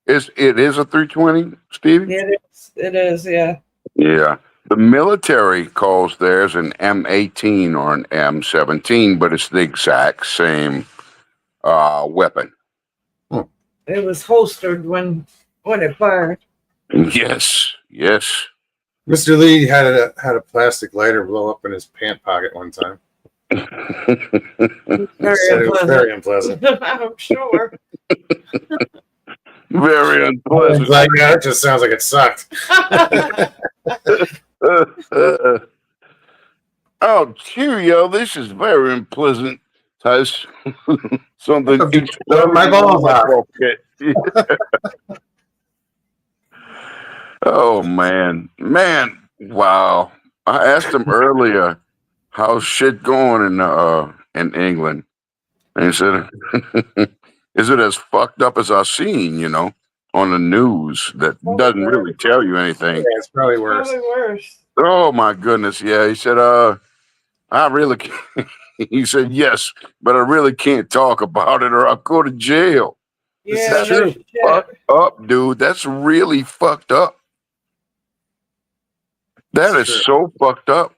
it is a 320, Stevie? It is, yeah. Yeah. The military calls theirs an M18 or an M17, but it's the exact same weapon. It was holstered when it fired. Yes. Mr. Lee had a plastic lighter blow up in his pant pocket one time. Very Said it was very unpleasant. I'm sure. Very unpleasant. Like, yeah, it just sounds like it sucked. Oh, cheerio! This is very unpleasant. Has something. My balls off. Oh man! Wow! I asked him earlier, how's shit going in England, and he said, "Is it as fucked up as I've seen? On the news that doesn't really tell you anything." Yeah, it's probably worse. Oh my goodness! Yeah, he said, I really can't. He said, yes, but I really can't talk about it or I'll go to jail. Yeah, That's fucked up, dude. That's really fucked up. That is so fucked up.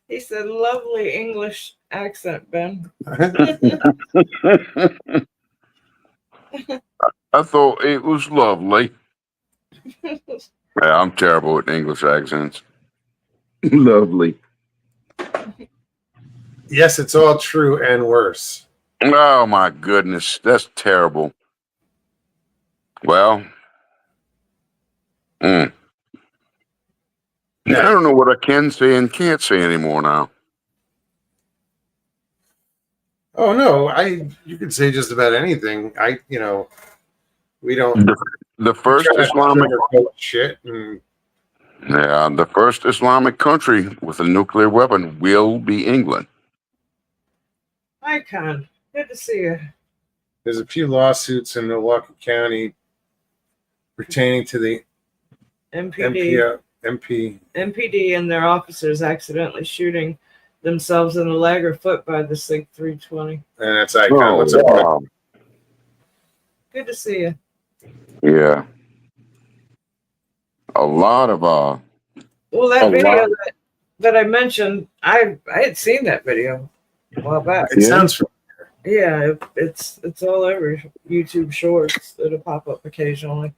He said, lovely English accent, Ben. I thought it was lovely. Yeah, I'm terrible with English accents. Lovely. Yes, it's all true and worse. Oh my goodness, that's terrible. Well, I don't know what I can say and can't say anymore now. Oh no, you could say just about anything. We don't. The first Islamic shit. And, the first Islamic country with a nuclear weapon will be England. Hi, Con. Good to see you. There's a few lawsuits in Milwaukee County pertaining to the MPD and their officers accidentally shooting themselves in the leg or foot by the SIG 320. And that's Icon. What's up? Wow. Good to see you. Yeah. A lot of well, that video that I mentioned, I had seen that video a while back. It sounds familiar. Yeah, it's all over YouTube Shorts. It'll pop up occasionally.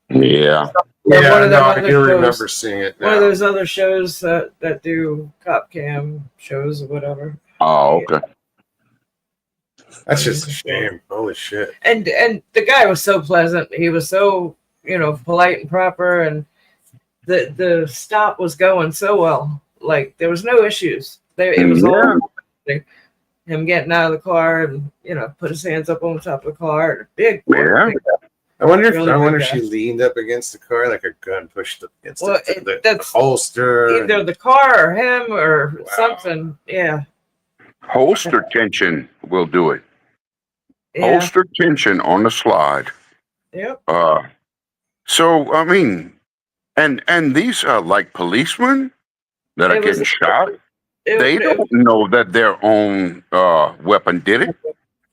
Yeah. I do remember seeing it now. One of those other shows that do cop cam shows or whatever. Oh, okay. That's just a shame. Holy shit. And the guy was so pleasant. He was so, polite and proper, and the stop was going so well. Like, there was no issues. It was all him getting out of the car and, put his hands up on the top of the car. Big. I wonder if she leaned up against the car like a gun pushed up against the holster. Either the car or him or something. Yeah. Holster tension will do it. Yeah. Holster tension on the slide. Yep. So I mean, and these are like policemen that are getting shot. They don't know that their own weapon did it.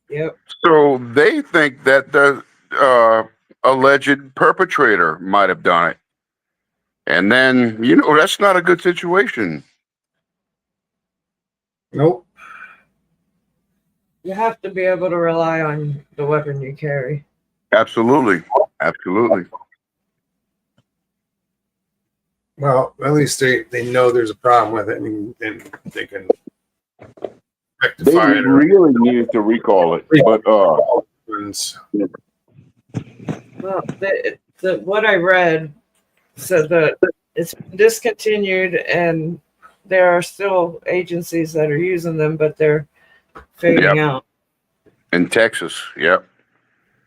Yep. So they think that the alleged perpetrator might have done it. And then, that's not a good situation. Nope. You have to be able to rely on the weapon you carry. Absolutely. Absolutely. Well, at least they know there's a problem with it, and they can They rectify it or really needed to recall it, but ones. Well, what I read said that it's been discontinued and there are still agencies that are using them, but they're fading out. in Texas, yep.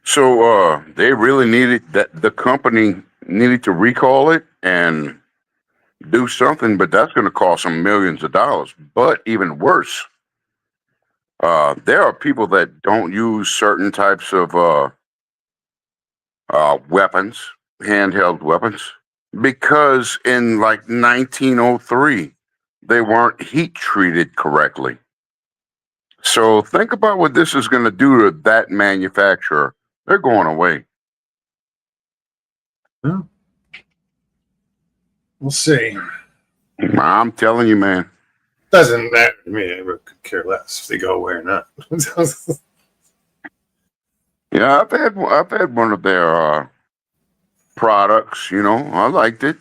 So they really needed that. The company needed to recall it and do something, but that's going to cost them millions of dollars. But even worse, there are people that don't use certain types of weapons, handheld weapons, because in like 1903, they weren't heat treated correctly. So think about what this is going to do to that manufacturer. They're going away. We'll see. I'm telling you, man. Doesn't matter to me. I could care less if they go away or not. Yeah, I've had one of their products. You know, I liked it.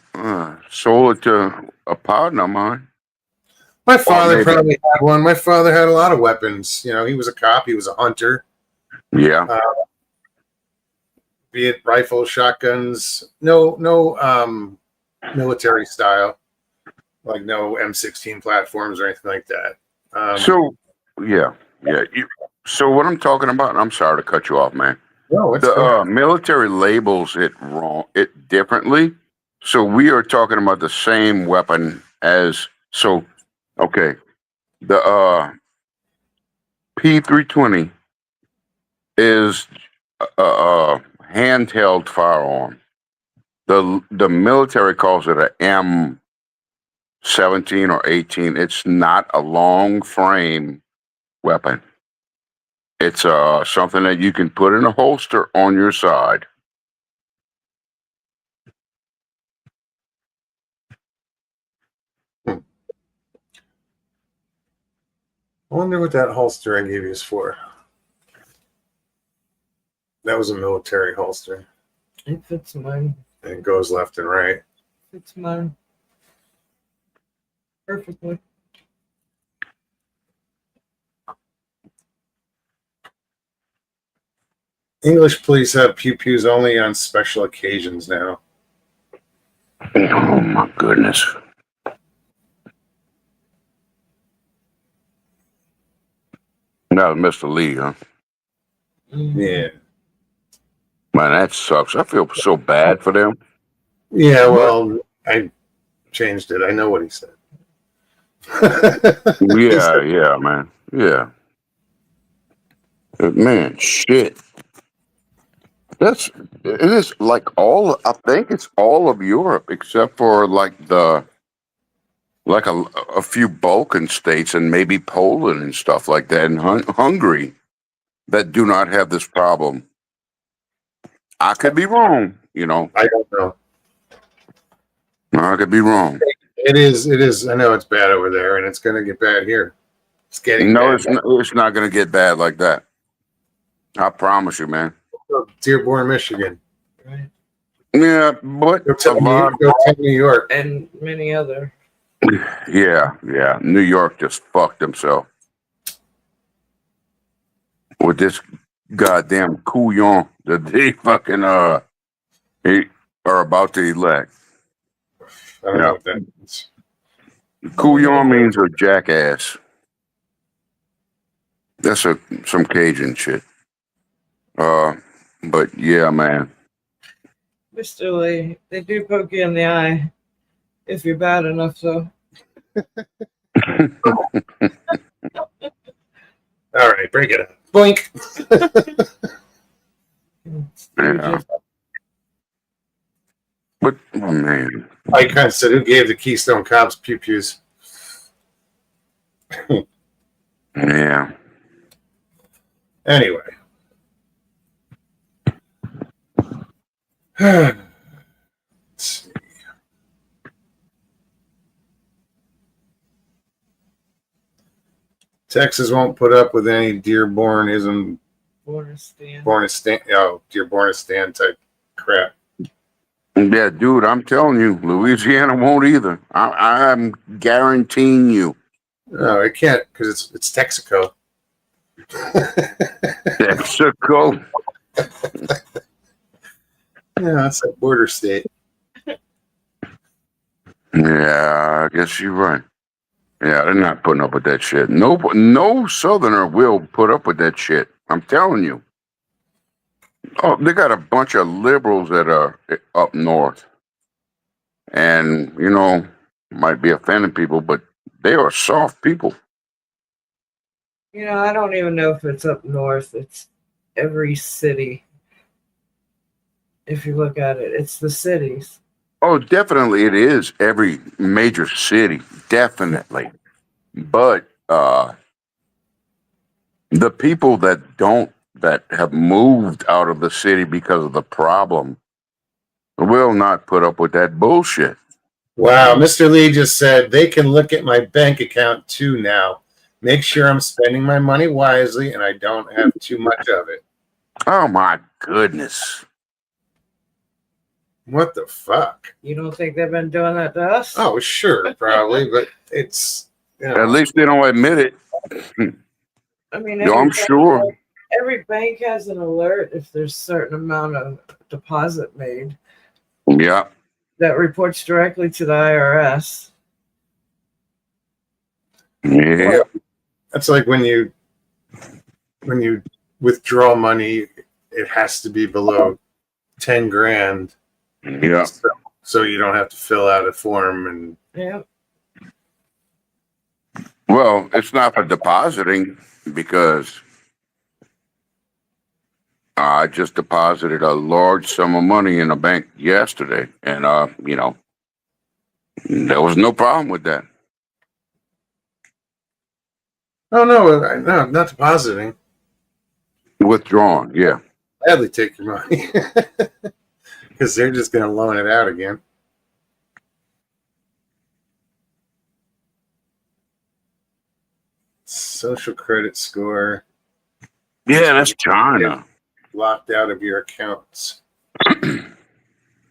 Sold it to a partner of mine. My father maybe. probably had one. My father had a lot of weapons. You know, he was a cop. He was a hunter. Yeah, Be it rifles, shotguns. No military style, like no M16 platforms or anything like that. so yeah. So what I'm talking about, and I'm sorry to cut you off, man. No, it's The military labels it differently. So we are talking about the same weapon as okay. The P320 is a handheld firearm. The military calls it a M17 or 18. It's not a long frame weapon. It's something that you can put in a holster on your side. I wonder what that holster I gave you is for. That was a military holster. It fits mine. And it goes left and right. Fits mine perfectly. English police have pew-pews only on special occasions now. Oh my goodness. That was Mr. Lee, huh? Yeah. Man, that sucks. I feel so bad for them. Yeah, well, I changed it. I know what he said. Yeah, man. Yeah. Man, shit. It is like I think it's all of Europe except for like a few Balkan states and maybe Poland and stuff like that, and Hungary that do not have this problem. I could be wrong, you know. I don't know. I could be wrong. It is. I know it's bad over there, and it's going to get bad here. It's getting bad. It's not going to get bad like that. I promise you, man. Dearborn, Michigan. Right. Yeah, but Go tell New York. And many other. Yeah. New York just fucked himself with this goddamn couillon that they fucking are about to elect. I don't know what that means. Couillon means a jackass. That's some Cajun shit. But yeah, man. Mr. Lee, they do poke you in the eye if you're bad enough, though. All right, break it up. Boink. Yeah. But oh, man. I kind of said, who gave the Keystone Cops pew-pews? Yeah. Anyway. Let's see. Texas won't put up with any Dearbornism, Bornistan. Dearbornistan type crap. Yeah, dude, I'm telling you, Louisiana won't either. I'm guaranteeing you. No, it can't because it's Texaco. Mexico. Yeah, it's a border state. Yeah, I guess you're right. Yeah, they're not putting up with that shit. No Southerner will put up with that shit. I'm telling you. Oh, they got a bunch of liberals that are up north, and might be offending people, but they are soft people. I don't even know if it's up north. It's every city. If you look at it, it's the cities. Oh, definitely, it is every major city, definitely. But the people that have moved out of the city because of the problem will not put up with that bullshit. Wow, Mr. Lee just said they can look at my bank account too now. Make sure I'm spending my money wisely and I don't have too much of it. Oh my goodness. What the fuck? You don't think they've been doing that to us? Oh, sure, probably, but it's At least they don't admit it. I mean, No, I'm sure. every bank has an alert if there's a certain amount of deposit made Yeah. that reports directly to the IRS. Yeah. that's like when you withdraw money, it has to be below 10 grand. Yeah. So you don't have to fill out a form and Yeah. Well, it's not for depositing because I just deposited a large sum of money in a bank yesterday, and there was no problem with that. oh no, not depositing. Withdrawn, yeah. Gladly take your money because they're just going to loan it out again. Social credit score Yeah, that's China. locked out of your accounts.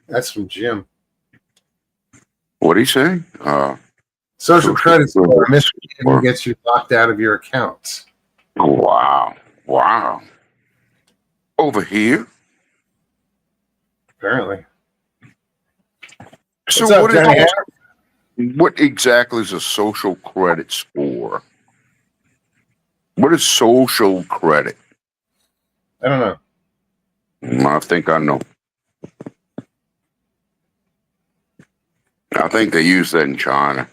That's from Jim. What'd he say? Social credit score misbehavior gets you locked out of your accounts. Wow. Over here. Apparently. So What's up, Johnny? what exactly is a social credit score? What is social credit? I don't know. I think I know. I think they use that in China.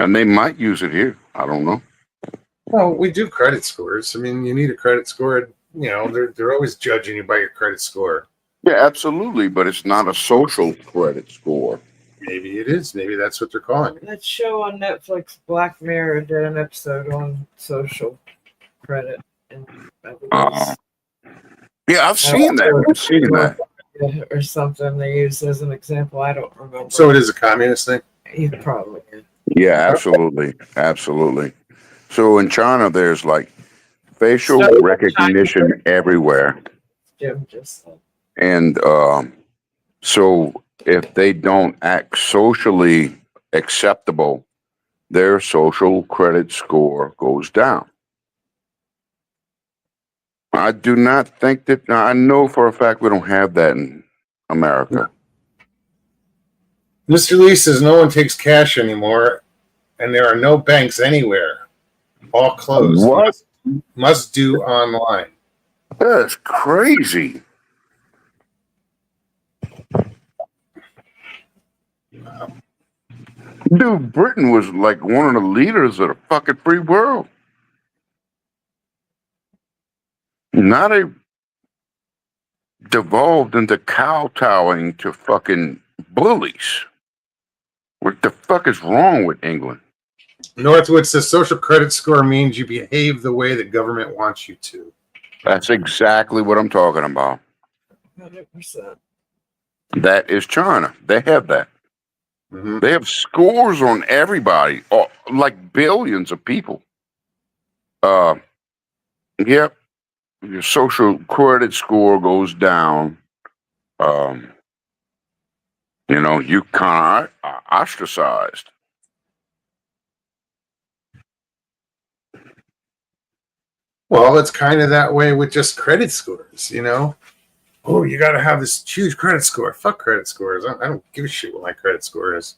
And they might use it here. I don't know. Well, we do credit scores. I mean, you need a credit score. They're always judging you by your credit score. Yeah, absolutely. But it's not a social credit score. Maybe it is. Maybe that's what they're calling it. That show on Netflix, Black Mirror, did an episode on social credit. And Yeah, I've seen that. I've seen that. Or something they use as an example. I don't remember. So it is a communist thing? You probably can. Yeah, absolutely. Absolutely. So in China, there's like facial recognition everywhere. Jim just said. And so if they don't act socially acceptable, their social credit score goes down. I do not think that, I know for a fact we don't have that in America. Mr. Lee says no one takes cash anymore, and there are no banks anywhere. All closed. What? Must do online. That's crazy. Dude, Britain was like one of the leaders of the fucking free world. Now they devolved into kowtowing to fucking bullies. What the fuck is wrong with England? Northwood says social credit score means you behave the way the government wants you to. That's exactly what I'm talking about. 100%. That is China. They have that. Mm-hmm. They have scores on everybody, like billions of people. Yep. Your social credit score goes down. You know, you kind of ostracized. Well, it's kind of that way with just credit scores, you know? Oh, you got to have this huge credit score. Fuck credit scores. I don't give a shit what my credit score is.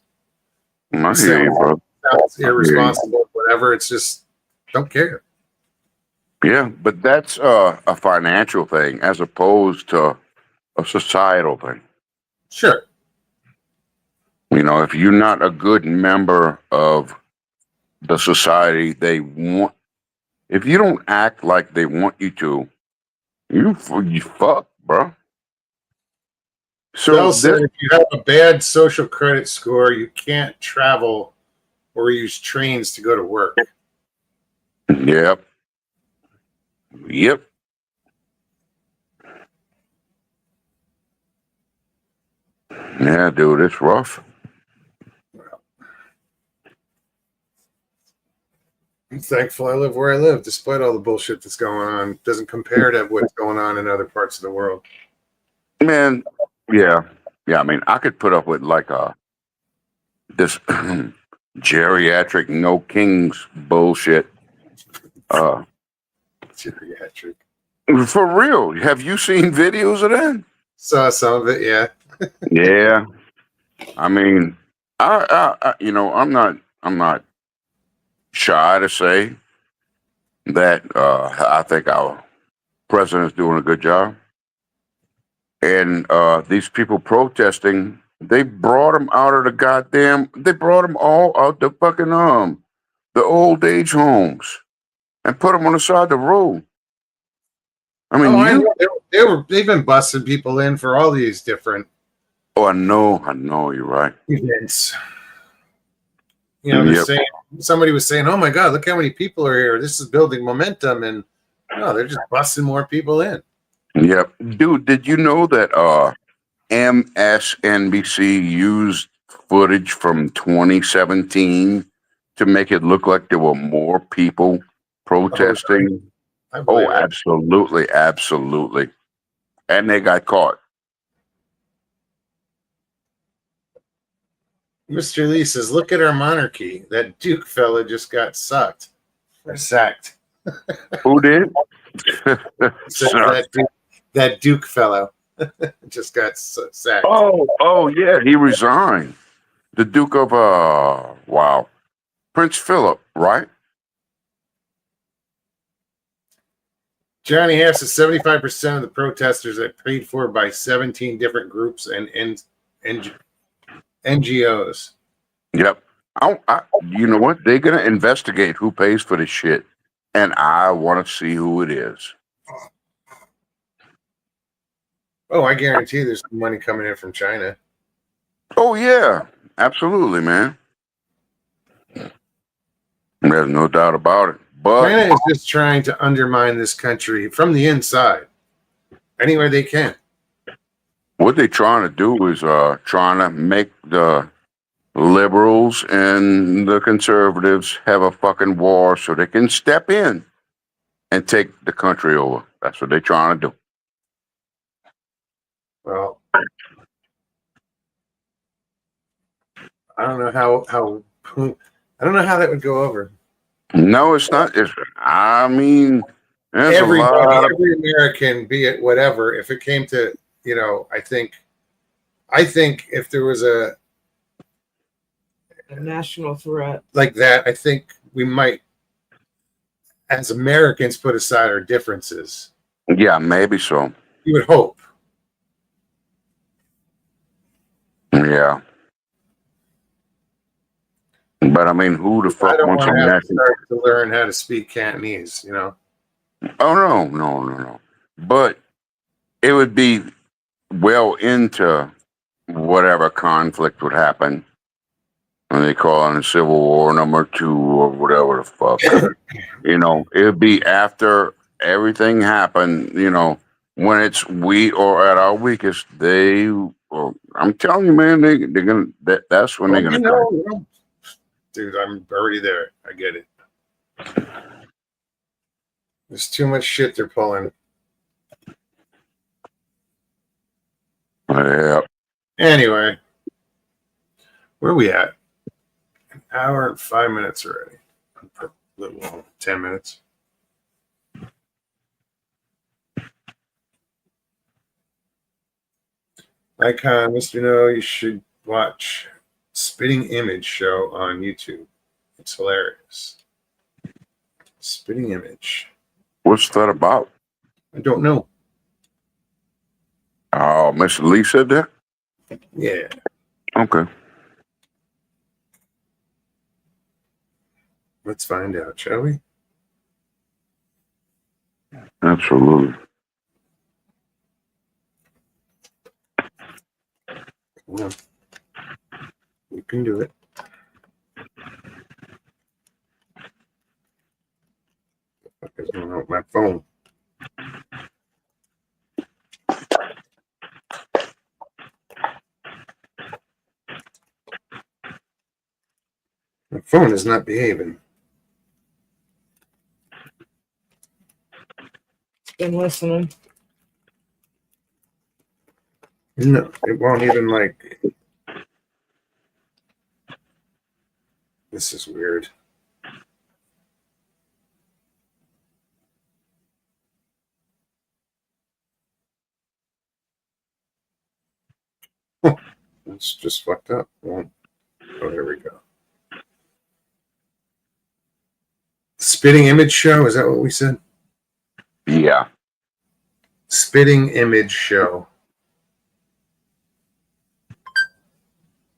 I hear you, bro. Sounds I hear you. irresponsible, whatever. It's just, don't care. Yeah, but that's a financial thing as opposed to a societal thing. Sure. You know, if you're not a good member of the society they want, if you don't act like they want you to, you fuck, bro. So Bell said this, if you have a bad social credit score, you can't travel or use trains to go to work. yep, yep. Yeah, dude, it's rough. I'm thankful I live where I live, despite all the bullshit that's going on. It doesn't compare to what's going on in other parts of the world. Man, yeah, yeah. I mean, I could put up with like this geriatric no kings bullshit. Geriatric. For real, have you seen videos of that? Saw some of it, yeah. Yeah, I mean, you know, I'm not shy to say that I think our president's doing a good job. And these people protesting, they brought them out of they brought them all out the fucking the old age homes and put them on the side of the road. I mean, I know. They've been busting people in for all these different I know, you're right. events. You know, they're Yep. saying, somebody was saying, "Oh my God, look how many people are here! This is building momentum," and no, they're just busting more people in. Yep. Dude, did you know that MSNBC used footage from 2017 to make it look like there were more people protesting? I believe Oh, it. absolutely, absolutely. And they got caught. Mr. Lee says, "Look at our monarchy. That Duke fella just got sucked or sacked." Who did? Says Sir. that Duke fellow just got sacked. Oh, yeah, he resigned. The Duke of wow, Prince Philip, right? Johnny Hess says 75% of the protesters are paid for by 17 different groups and NGOs. Yep. You know what? They're gonna investigate who pays for this shit, and I want to see who it is. Oh, I guarantee there's money coming in from China. Oh yeah, absolutely, man. There's no doubt about it. But China is just trying to undermine this country from the inside, anywhere they can. what they're trying to do is trying to make the liberals and the conservatives have a fucking war so they can step in and take the country over. That's what they're trying to do. Well, I don't know how I don't know how that would go over. No, it's not. I mean, there's Everybody, a lot of every American, be it whatever, if it came to, you know, I think if there was a national threat. like that, I think we might, as Americans, put aside our differences. yeah, maybe so. You would hope. Yeah. But I mean, who the I fuck don't wants want a to have to national? start to learn how to speak Cantonese, you know. Oh no. But it would be well into whatever conflict would happen. And they call it Civil War #2 or whatever the fuck. You know, it would be after everything happened, you know, when it's we or at our weakest, I'm telling you, man, they're gonna that's when Well, they're gonna you know, dude, I'm already there. I get it. There's too much shit they're pulling. come. Yeah. Anyway, Where are we at? An hour and 5 minutes already. A little long, 10 minutes. Icon, Mr. No, you should watch Spitting Image show on YouTube. It's hilarious. Spitting Image. What's that about? I don't know. Oh, Mr. Lee said that? Yeah. Okay. Let's find out, shall we? Absolutely. Yeah. You can do it. What is going on with my phone? My phone is not behaving. Been listening. No, it won't even like. This is weird. It's just fucked up. Oh, there we go. Spitting Image show, is that what we said? Yeah. Spitting Image show.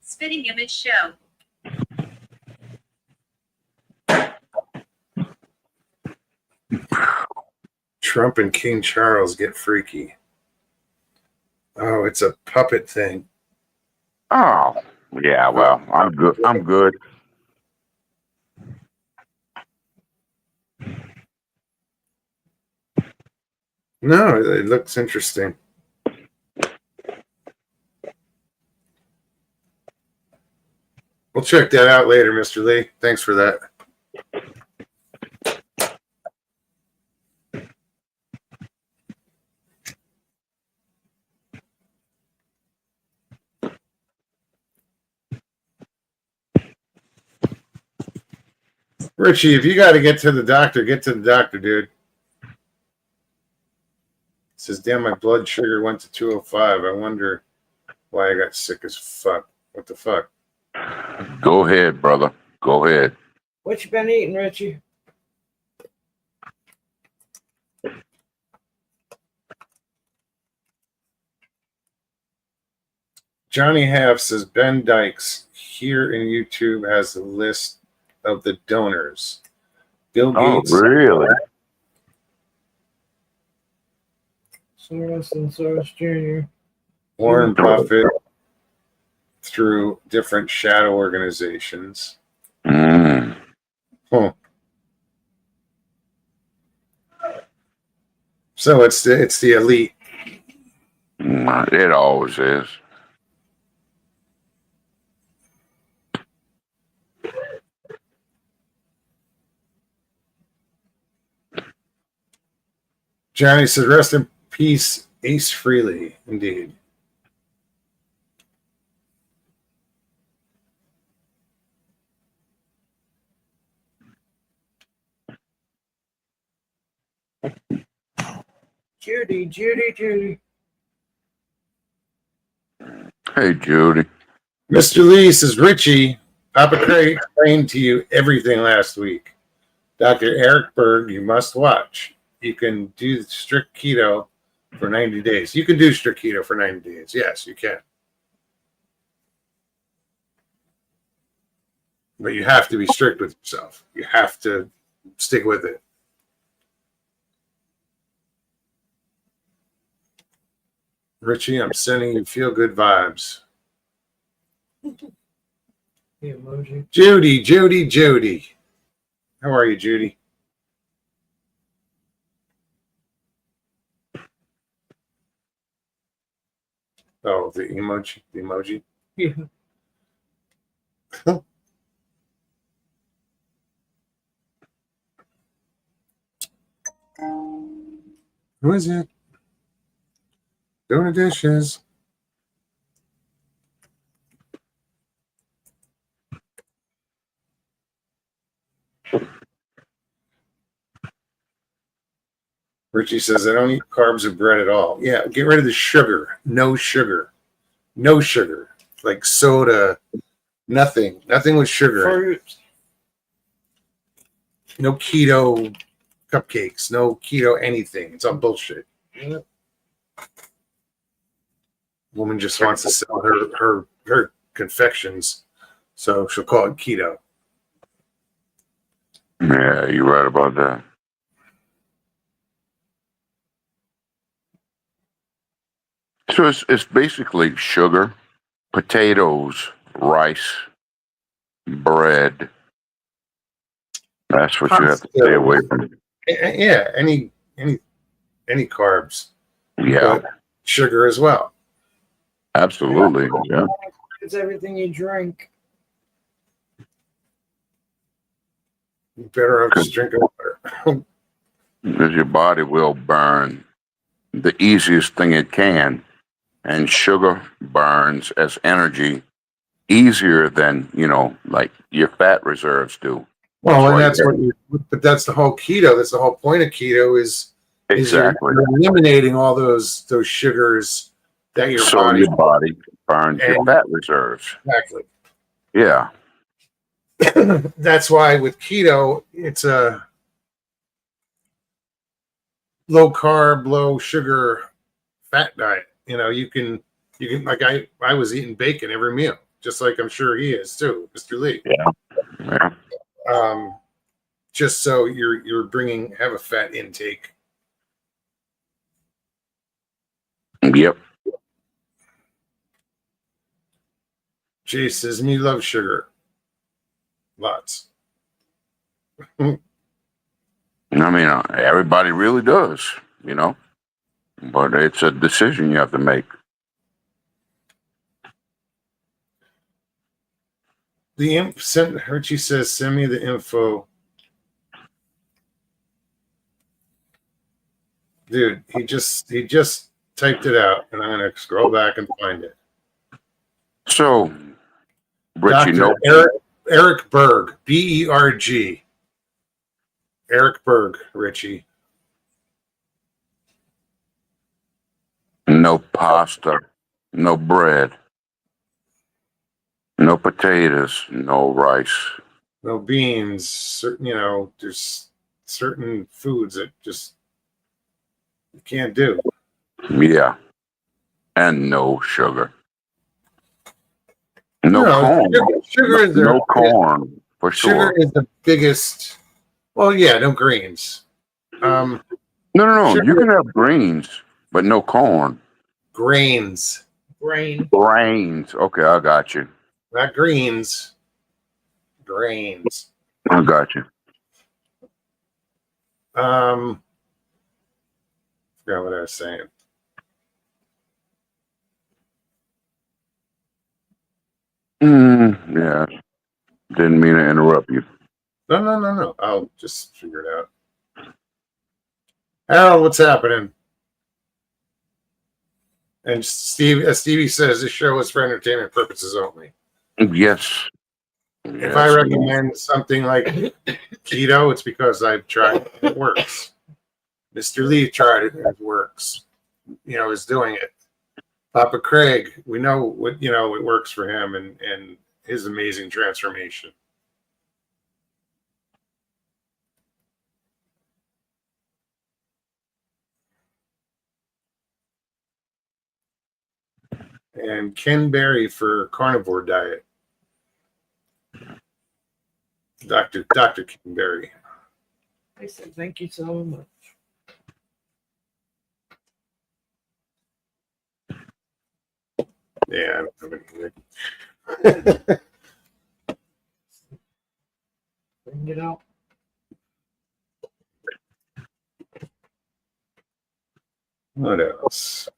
Spitting Image show. Trump and King Charles get freaky. Oh, it's a puppet thing. Oh, yeah. Well, I'm good. I'm good. No, it looks interesting. We'll check that out later, Mr. Lee. Thanks for that. Richie, if you got to get to the doctor, get to the doctor, dude. Says, damn, my blood sugar went to 205. I wonder why I got sick as fuck. What the fuck? Go ahead, brother. Go ahead. What you been eating, Richie? Johnny Half says, Ben Dykes here in YouTube has a list of the donors. Bill Oh, Gates. really? Soros and Soros Jr. Warren Buffett through different shadow organizations. Mm. Huh. So it's the elite. It always is. Johnny says, rest in peace, Ace Frehley. Indeed. Judy. Hey, Judy. Mr. Lee says, Richie, Papa Craig explained to you everything last week. Dr. Eric Berg, you must watch. You can do strict keto for 90 days. You can do strict keto for 90 days. Yes, you can. But you have to be strict with yourself. You have to stick with it. Richie, I'm sending you feel good vibes. The emoji. Judy. How are you, Judy? Oh, the emoji. Yeah. Who is it? Doing the dishes. Richie says, I don't eat carbs or bread at all. Yeah, get rid of the sugar. No sugar. No sugar. Like soda, nothing. Nothing with sugar. Fruit. No keto cupcakes. No keto anything. It's all bullshit. Yep. Woman just wants to sell her confections, so she'll call it keto. Yeah, you're right about that. So it's basically sugar, potatoes, rice, bread. That's what you have to stay away from. Yeah, any carbs. Yeah, But sugar as well. absolutely. Yeah. It's everything you drink. You better off just drinking water. Because your body will burn the easiest thing it can. And sugar burns as energy easier than, like your fat reserves do. Well, and why that's but that's the whole keto. That's the whole point of keto is Exactly. you're eliminating all those sugars that your So body. your body burns your And- fat reserves. Exactly. Yeah. That's why with keto, it's a low carb, low sugar, fat diet. You can like I was eating bacon every meal, just like I'm sure he is too, Mr. Lee. Yeah. Just so you're have a fat intake. Yep. Jay says, me love sugar. Lots. I mean, everybody really does, but it's a decision you have to make. The imp sent Herchie says, send me the info. Dude, he just typed it out, and I'm gonna scroll back and find it. So, Richie, Dr. Eric Berg, Berg. Eric Berg, Richie. no pasta, no bread, no potatoes, no rice. No beans. There's certain foods that just you can't do. Yeah. And no sugar. No No, corn. Sugar is No corn, for Sugar sure. is the biggest. Well, yeah, no greens. No. Sugar- You can have greens, but no corn. Grains, Brain. Grains. Okay, I got you. not greens. Grains. I got you. Forgot what I was saying. Yeah. Didn't mean to interrupt you. No. I'll just figure it out. Harold, what's happening? And Stevie says this show is for entertainment purposes only. Yes. If I recommend something like keto, it's because I've tried it. It works. Mr. Lee tried it. It works. Is doing it. Papa Craig, we know what it works for him and his amazing transformation. And Ken Berry for carnivore diet. Dr. Ken Berry. I said thank you so much. Yeah, I don't have anything. Bring it out. What else?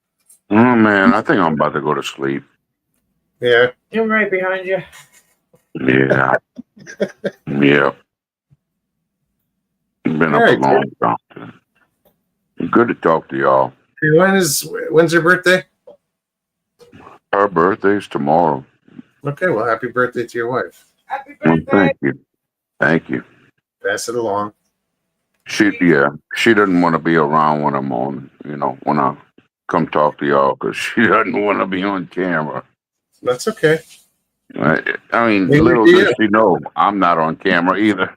Oh, man. I think I'm about to go to sleep. Yeah. I'm right behind you. Yeah. Yeah. Been up All a right, long time. Good to talk to y'all. When's your birthday? Her birthday's tomorrow. Okay, well, happy birthday to your wife. Happy Well, birthday. thank you. Thank you. Pass it along. She doesn't want to be around when I'm on, when I come talk to y'all because she doesn't want to be on camera. That's okay. I mean, Neither little do does you. she know I'm not on camera either.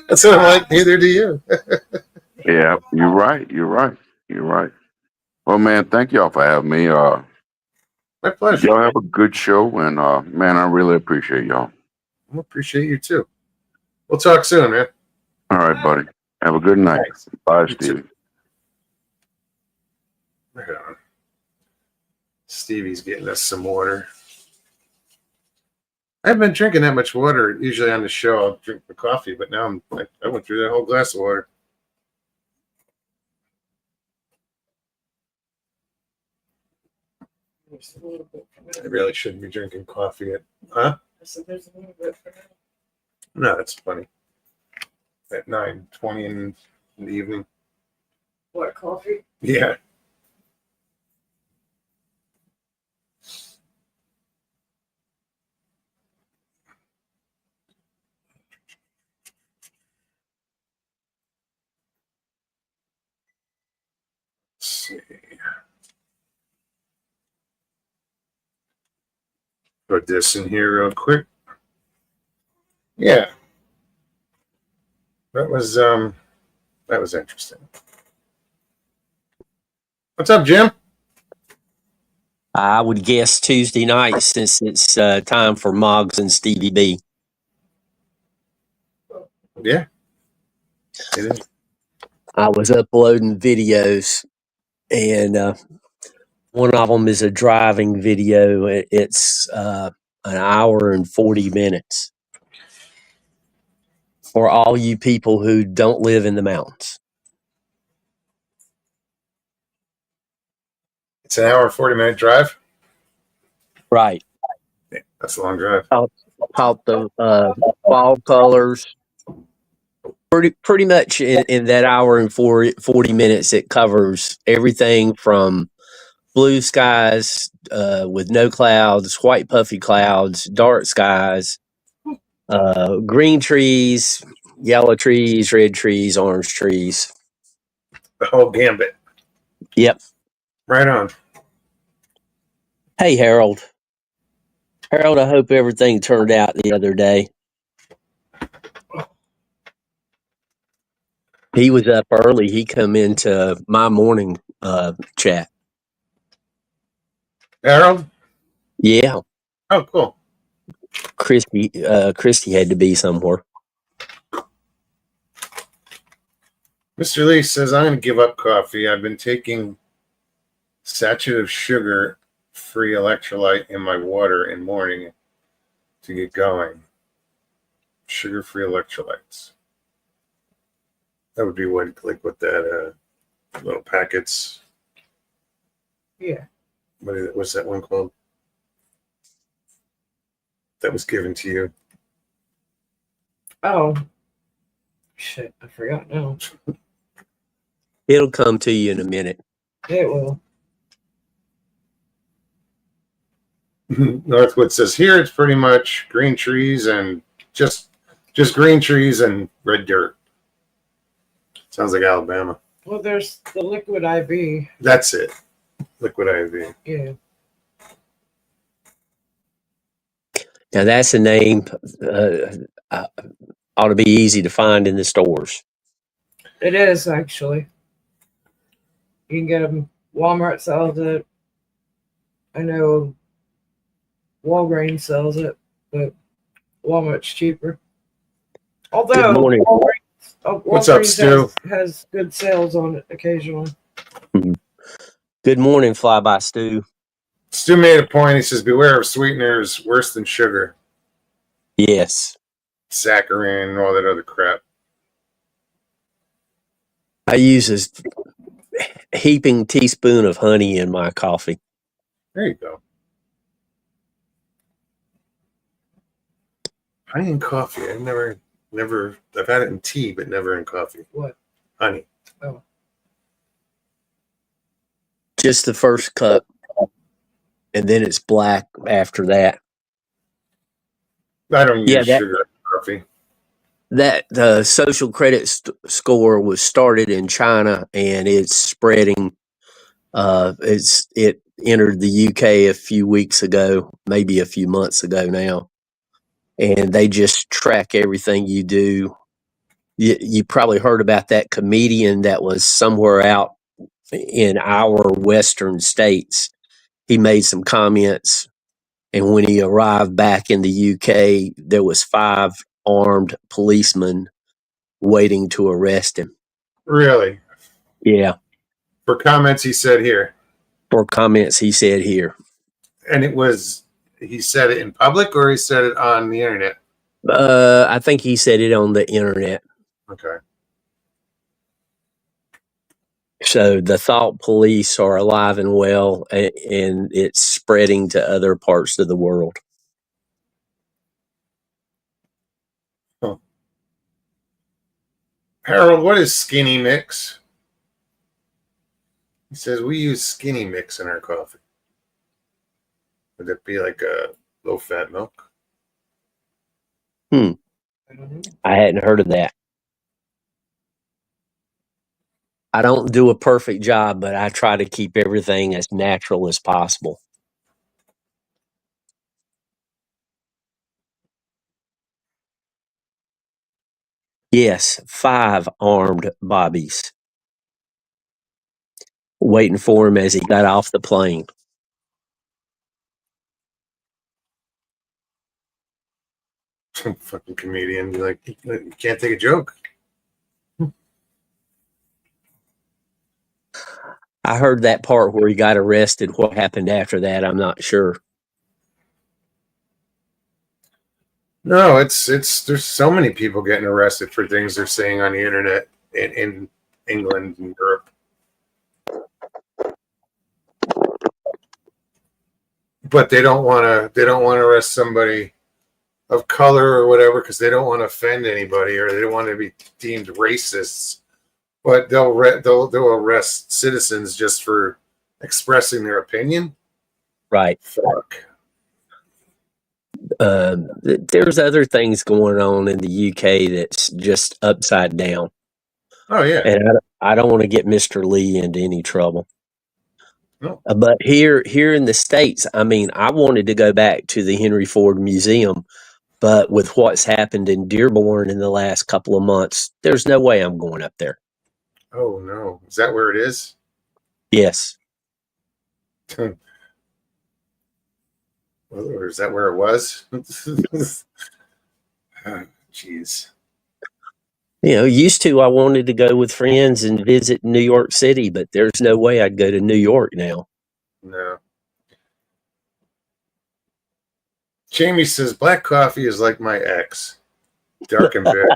That's what I'm like. Neither do you. Yeah, you're right. You're right. You're right. Well, man, thank y'all for having me. My pleasure. Y'all have a good show, and man, I really appreciate y'all. I appreciate you too. We'll talk soon, man. All right, buddy. Have a good night. Thanks. Bye, You Stevie. too. Right on. Stevie's getting us some water. I haven't been drinking that much water. Usually on the show, I'll drink the coffee, but now I went through that whole glass of water. There's a little bit for I now. really shouldn't be drinking coffee huh? I said there's a little bit for now. No, that's funny. At 9:20 in the evening. What, coffee? Yeah. Let's see. Put this in here real quick. Yeah. That was interesting. What's up, Jim? I would guess Tuesday night since it's time for Moggs and Stevie B. Yeah. It is. I was uploading videos, and one of them is a driving video. It's an hour and 40 minutes for all you people who don't live in the mountains. It's an hour and 40-minute drive. Right. Yeah, that's a long drive. Caught the fall colors. Pretty much in that hour and 40 minutes, it covers everything from blue skies with no clouds, white puffy clouds, dark skies, green trees, yellow trees, red trees, orange trees. The whole gambit. Yep. Right on. Hey, Harold. Harold, I hope everything turned out the other day. He was up early. He come into my morning chat. Harold? Yeah. Oh, cool. Christy had to be somewhere. Mr. Lee says, I'm going to give up coffee. I've been taking sachet of sugar-free electrolyte in my water in morning to get going. Sugar-free electrolytes. That would be what that little packets. Yeah. What's that one called? That was given to you. Oh. Shit, I forgot now. It'll come to you in a minute. It will. Northwood says here it's pretty much green trees and just green trees and red dirt. Sounds like Alabama. Well, there's the liquid IV. That's it. Liquid IV. Yeah. Now that's a name ought to be easy to find in the stores. It is, actually. You can get them. Walmart sells it. I know Walgreens sells it, but Walmart's cheaper. Although Good morning. What's up, Stu? has good sales on it occasionally. Good morning, Fly-By Stu. Stu made a point. He says, beware of sweeteners worse than sugar. Yes. Saccharin and all that other crap. I use a heaping teaspoon of honey in my coffee. There you go. Honey and coffee. I've never, I've had it in tea, but never in coffee. What? Honey. Oh. Just the first cup, and then it's black after that. I don't use Yeah, sugar in coffee. That the social credit score was started in China and it's spreading. It entered the UK a few weeks ago, maybe a few months ago now, and they just track everything you do. You probably heard about that comedian that was somewhere out in our western states. He made some comments, and when he arrived back in the UK, there was 5 armed policemen waiting to arrest him. Really? Yeah, For comments he said here. for comments he said here. And he said it in public or he said it on the internet? I think he said it on the internet. Okay. So the thought police are alive and well, and it's spreading to other parts of the world. Huh. Harold, what is Skinny Mix? He says we use Skinny Mix in our coffee. Would it be like a low-fat milk? I don't know. I hadn't heard of that. I don't do a perfect job, but I try to keep everything as natural as possible. Yes, 5 armed bobbies waiting for him as he got off the plane. Some fucking comedian. You're like, you can't take a joke. I heard that part where he got arrested. What happened after that, I'm not sure. No, it's there's so many people getting arrested for things they're saying on the internet in England and Europe. But they don't want to arrest somebody of color or whatever because they don't want to offend anybody or they don't want to be deemed racists. But they'll arrest citizens just for expressing their opinion. Right. Fuck. There's other things going on in the UK that's just upside down. Oh yeah. And I don't want to get Mr. Lee into any trouble. No. But here in the States, I mean, I wanted to go back to the Henry Ford Museum, but with what's happened in Dearborn in the last couple of months, there's no way I'm going up there. Oh no. Is that where it is? Yes. Or is that where it was? Jeez. You know, used to I wanted to go with friends and visit New York City, but there's no way I'd go to New York now. No. Jamie says black coffee is like my ex. Dark and bitter.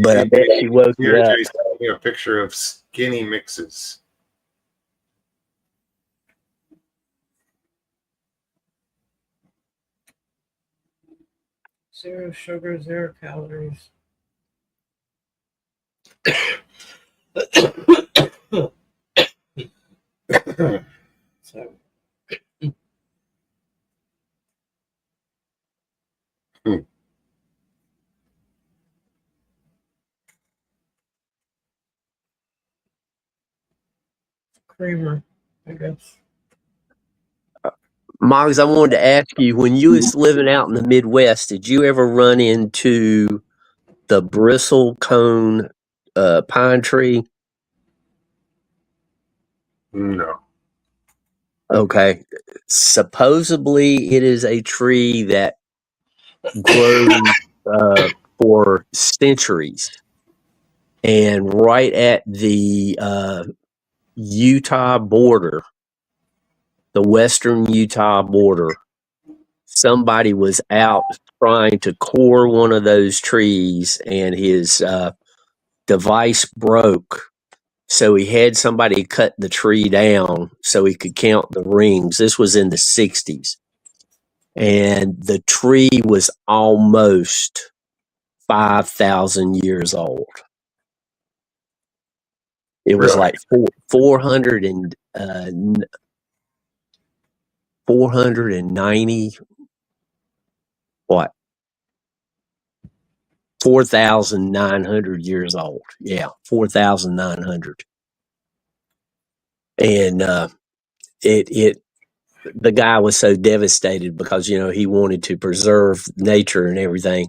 But I bet she woke you Here, up. Jay's sending me a picture of Skinny Mixes. Zero sugar, 0 calories. So. Creamer, I guess. Moggs, I wanted to ask you, when you was living out in the Midwest, did you ever run into the bristlecone pine tree? No. Okay. Supposedly it is a tree that grows for centuries. And right at the Utah border, the western Utah border, somebody was out trying to core one of those trees and his device broke. So he had somebody cut the tree down so he could count the rings. This was in the 60s. And the tree was almost 5,000 years old. It was Really? like 490, what, 4,900 years old. Yeah, 4,900. And the guy was so devastated because, he wanted to preserve nature and everything,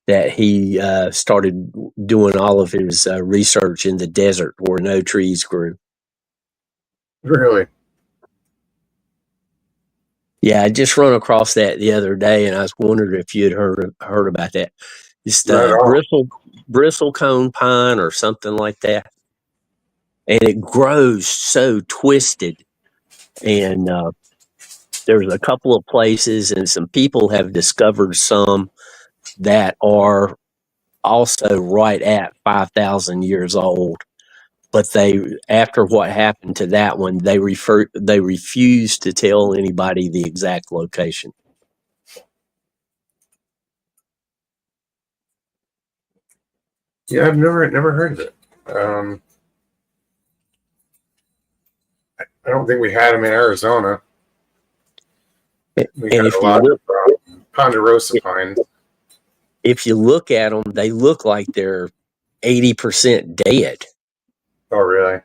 that he started doing all of his research in the desert where no trees grew. Really? Yeah, I just run across that the other day, and I was wondering if you had heard about that. It's Not the at all. bristlecone pine or something like that, and it grows so twisted. And there's a couple of places, and some people have discovered some that are also right at 5,000 years old. But after what happened to that one, they refused to tell anybody the exact location. Yeah, I've never heard of it. I don't think we had them in Arizona. We And had a lot of ponderosa pines. if you look at them, they look like they're 80% dead. Oh, really?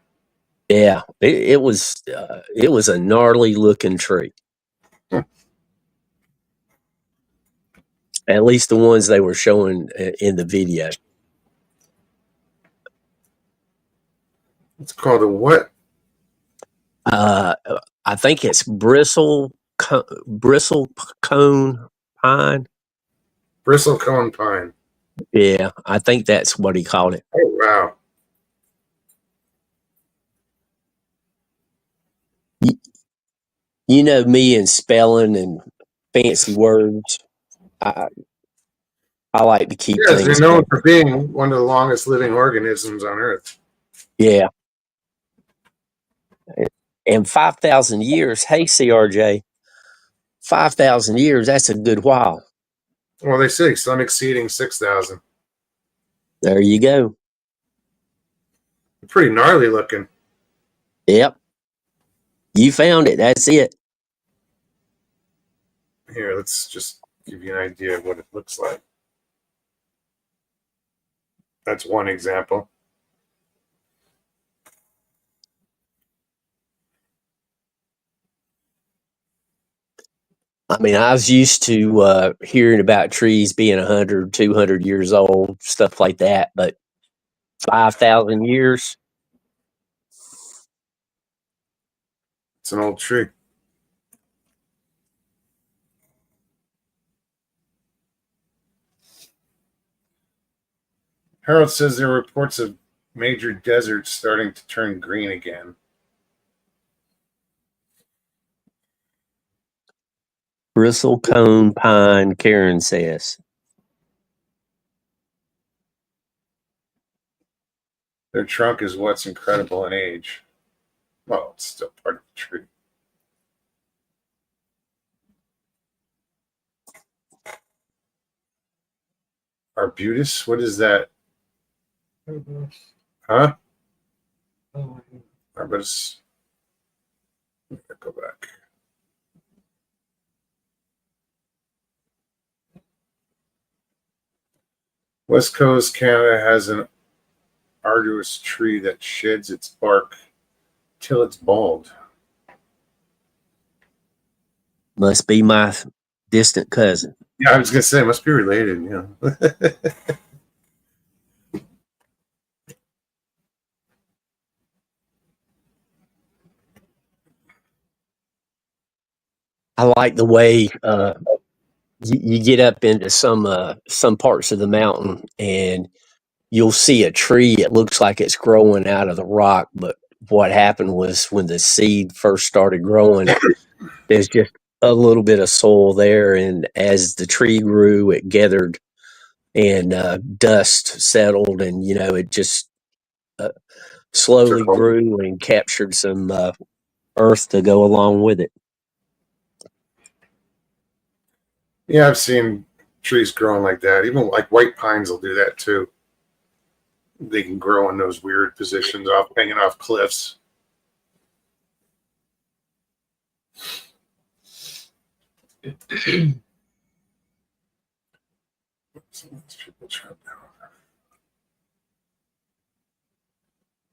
Yeah, it was a gnarly looking tree. Hmm. At least the ones they were showing in the video. It's called a what? I think it's bristlecone pine. Bristlecone pine. Yeah, I think that's what he called it. Oh, wow. You know me and spelling and fancy words. I like to keep Yes, they're things known simple. for being one of the longest living organisms on Earth. Yeah. And 5,000 years, hey, CRJ, 5,000 years, that's a good while. Well, they say some exceeding 6,000. There you go. Pretty gnarly looking. Yep. You found it. That's it. Here, let's just give you an idea of what it looks like. That's one example. I mean, I was used to hearing about trees being 100, 200 years old, stuff like that, but 5,000 years? It's an old tree. Harold says there are reports of major deserts starting to turn green again. Bristlecone pine, Karen says. Their trunk is what's incredible in age. Well, it's still part of the tree. Arbutus? What is that? Huh? Arbutus. Go back. West Coast Canada has an arduous tree that sheds its bark till it's bald. Must be my distant cousin. Yeah, I was gonna say it must be related. Yeah. I like the way you get up into some parts of the mountain and you'll see a tree. It looks like it's growing out of the rock, but what happened was when the seed first started growing, there's just a little bit of soil there, and as the tree grew, it gathered and dust settled, and it just slowly grew and captured some earth to go along with it. Yeah, I've seen trees growing like that. Even like white pines will do that too. they can grow in those weird positions off hanging off cliffs.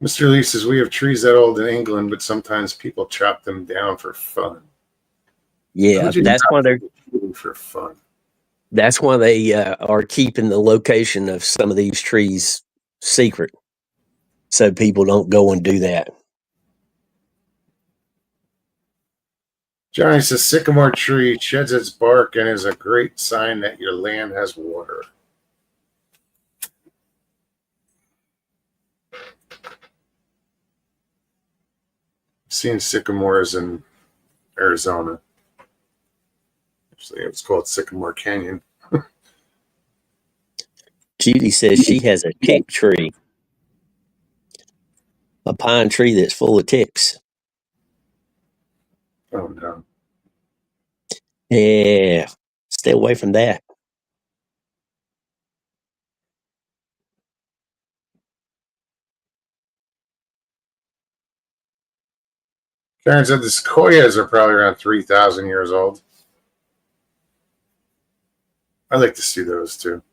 Mr. Lee says we have trees that old in England, but sometimes people chop them down for fun. Yeah, that's why they're for fun. That's why they are keeping the location of some of these trees secret, so people don't go and do that. Johnny says sycamore tree sheds its bark and is a great sign that your land has water. I've seen sycamores in Arizona. Actually, it was called Sycamore Canyon. Judy says she has a tick tree, a pine tree that's full of ticks. Oh no. Yeah, stay away from that. Karen said the sequoias are probably around 3,000 years old. I'd like to see those too.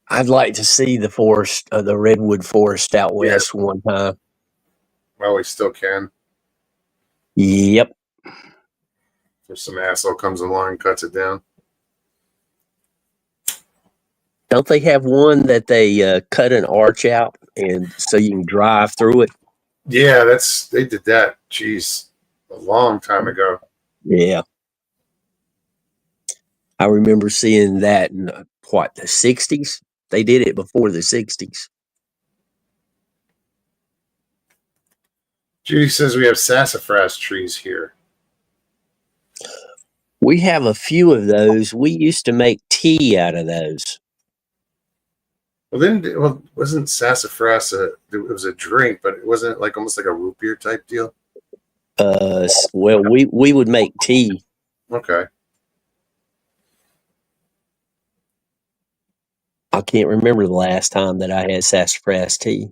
I'd like to see the forest, the redwood forest out west one time. Well, we still can. Yep. If some asshole comes along and cuts it down. Don't they have one that they cut an arch out and so you can drive through it? Yeah, they did that. Jeez, a long time ago. Yeah. I remember seeing that in the 60s? They did it before the 60s. Judy says we have sassafras trees here. We have a few of those. We used to make tea out of those. Well, wasn't sassafras it was a drink, but it wasn't like almost like a root beer type deal? Well, we would make tea. Okay. I can't remember the last time that I had sassafras tea.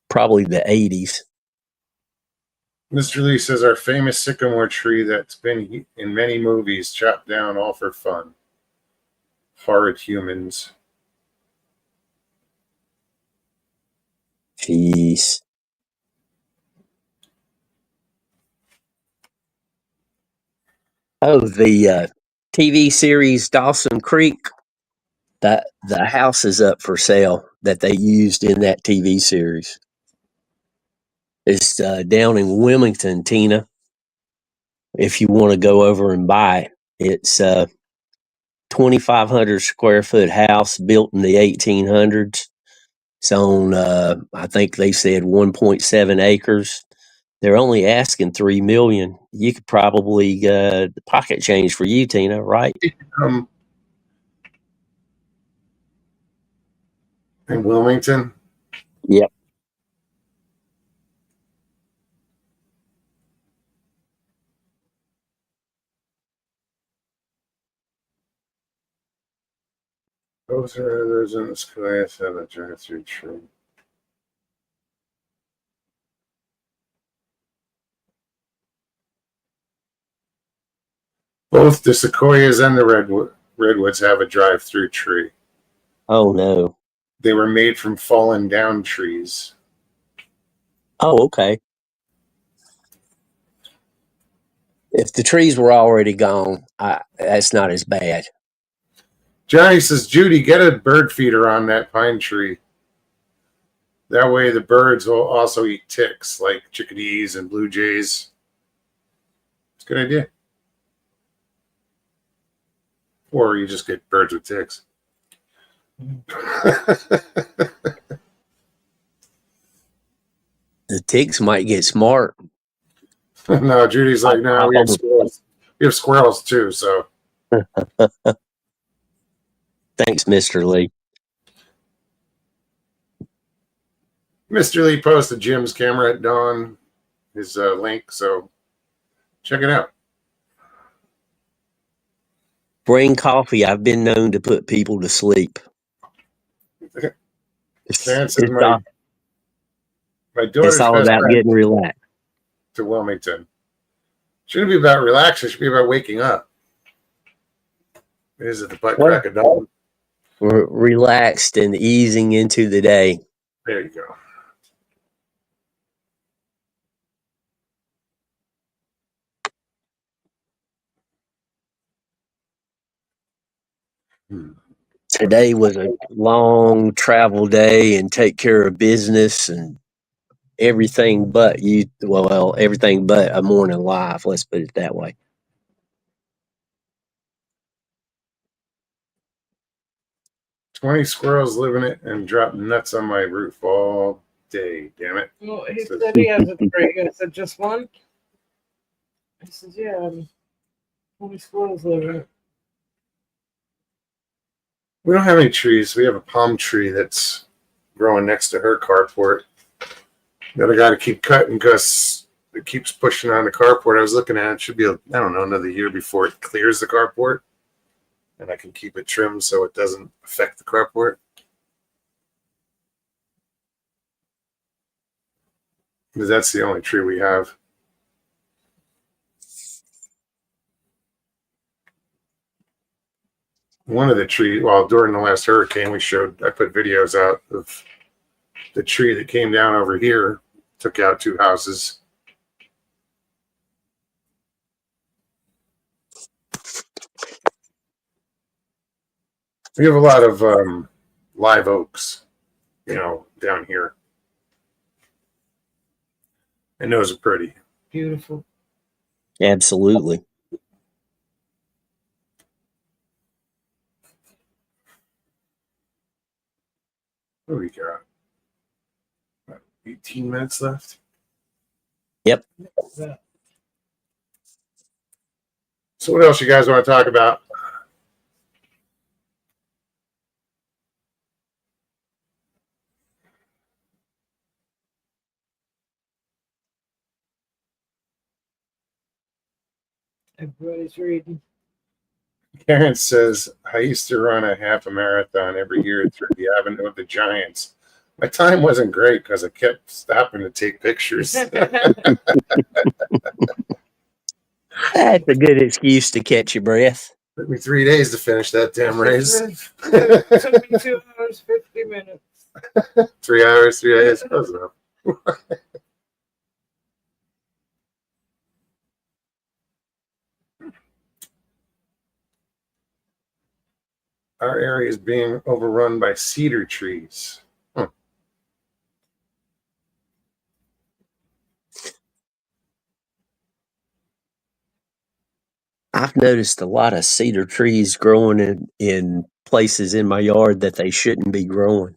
Probably the 80s. Mr. Lee says our famous sycamore tree that's been in many movies chopped down all for fun. Horrid humans. Jeez. Oh, the TV series Dawson Creek. The house is up for sale that they used in that TV series. It's down in Wilmington, Tina. If you want to go over and buy it, it's 2,500 square foot house built in the 1800s. It's on, I think they said 1.7 acres. They're only asking $3 million. You could probably pocket change for you, Tina, right? In Wilmington? Yep. Those are others in the class have a drive-through tree. Both the sequoias and the redwoods have a drive-through tree. Oh no. They were made from fallen down trees. Oh, okay. If the trees were already gone, that's not as bad. Johnny says, Judy, get a bird feeder on that pine tree. That way the birds will also eat ticks like chickadees and blue jays. It's a good idea. Or you just get birds with ticks. The ticks might get smart. No, Judy's like, no, we have squirrels. We have squirrels too, so. Thanks, Mr. Lee. Mr. Lee posted Jim's camera at dawn, his link, so check it out. Bring coffee. I've been known to put people to sleep. Karen says It's all, my it's daughter's all best about friend getting relaxed. to Wilmington. Shouldn't be about relaxing. It should be about waking up. Is it the butt Well, crack of dawn? we're relaxed and easing into the day. There you go. Today was a long travel day and take care of business and everything but everything but a morning live. Let's put it that way. 20 squirrels live in it and drop nuts on my roof all day. Damn it. Well, he said he has a tree. I said, just one? I said, yeah, 20 squirrels live in it. We don't have any trees. We have a palm tree that's growing next to her carport that I got to keep cutting because it keeps pushing on the carport. I was looking at it. It should be, I don't know, another year before it clears the carport. And I can keep it trimmed so it doesn't affect the carport. Because that's the only tree we have. One of the trees, well, during the last hurricane, I put videos out of the tree that came down over here, took out 2 houses. We have a lot of live oaks, down here. And those are pretty. Beautiful. Absolutely. What do we got? About 18 minutes left. Yep. Yeah. So what else you guys want to talk about? Everybody's reading. Karen says, I used to run a half a marathon every year through the Avenue of the Giants. My time wasn't great because I kept stopping to take pictures. That's a good excuse to catch your breath. Took me 3 days to finish that damn race. It took me 2 hours, 50 minutes. 3 hours, 3 days. Close enough. Our area is being overrun by cedar trees. I've noticed a lot of cedar trees growing in places in my yard that they shouldn't be growing.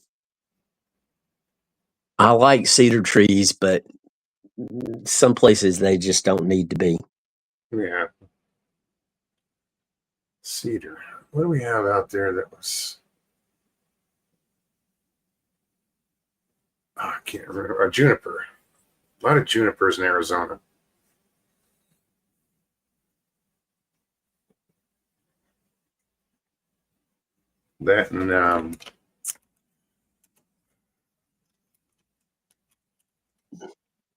I like cedar trees, but some places they just don't need to be. Yeah. Cedar. What do we have out there that was... I can't remember. A juniper. A lot of junipers in Arizona. That and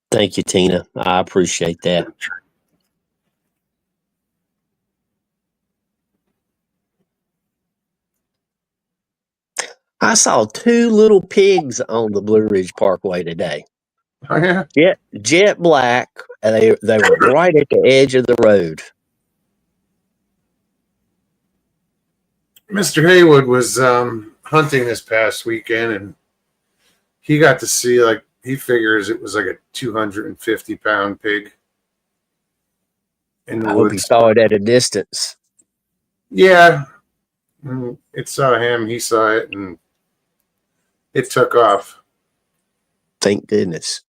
Thank you, Tina. I appreciate that. I saw 2 little pigs on the Blue Ridge Parkway today. Oh yeah. Jet black. And they were right at the edge of the road. Mr. Haywood was hunting this past weekend, and he got to see, like, he figures it was like a 250-pound pig in the I hope he woods. saw it at a distance. Yeah. It saw him, he saw it, and it took off. Thank goodness.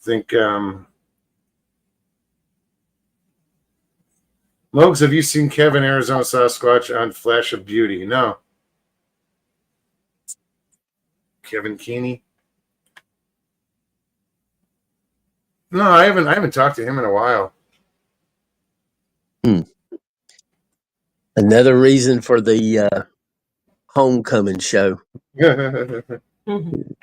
I think, Mogs, have you seen Kevin Arizona Sasquatch on Flash of Beauty? No. Kevin Keeney? No, I haven't talked to him in a while. Another reason for the homecoming show. Mhm.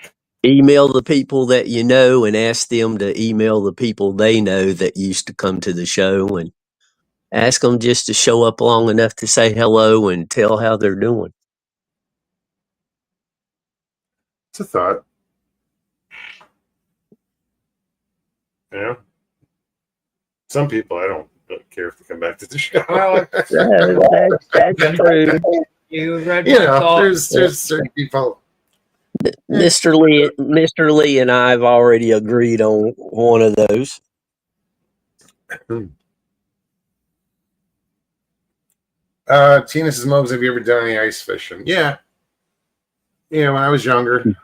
Email the people that you know and ask them to email the people they know that used to come to the show, and ask them just to show up long enough to say hello and tell how they're doing. It's a thought. Yeah. Some people I don't really care if they come back to the show. Well, That's true. You read You my know, thoughts. there's certain people. Mr. Lee and I have already agreed on one of those. Tina says, Mobs, have you ever done any ice fishing? Yeah. Yeah, when I was younger.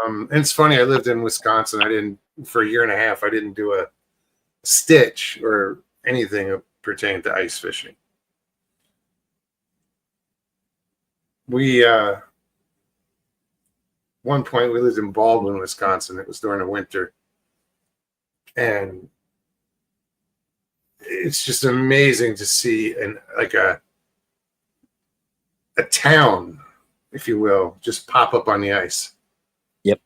And it's funny, I lived in Wisconsin. I didn't, for a year and a half, I didn't do a stitch or anything pertaining to ice fishing. We, one point, we lived in Baldwin, Wisconsin. It was during the winter. And it's just amazing to see a town, if you will, just pop up on the ice. Yep.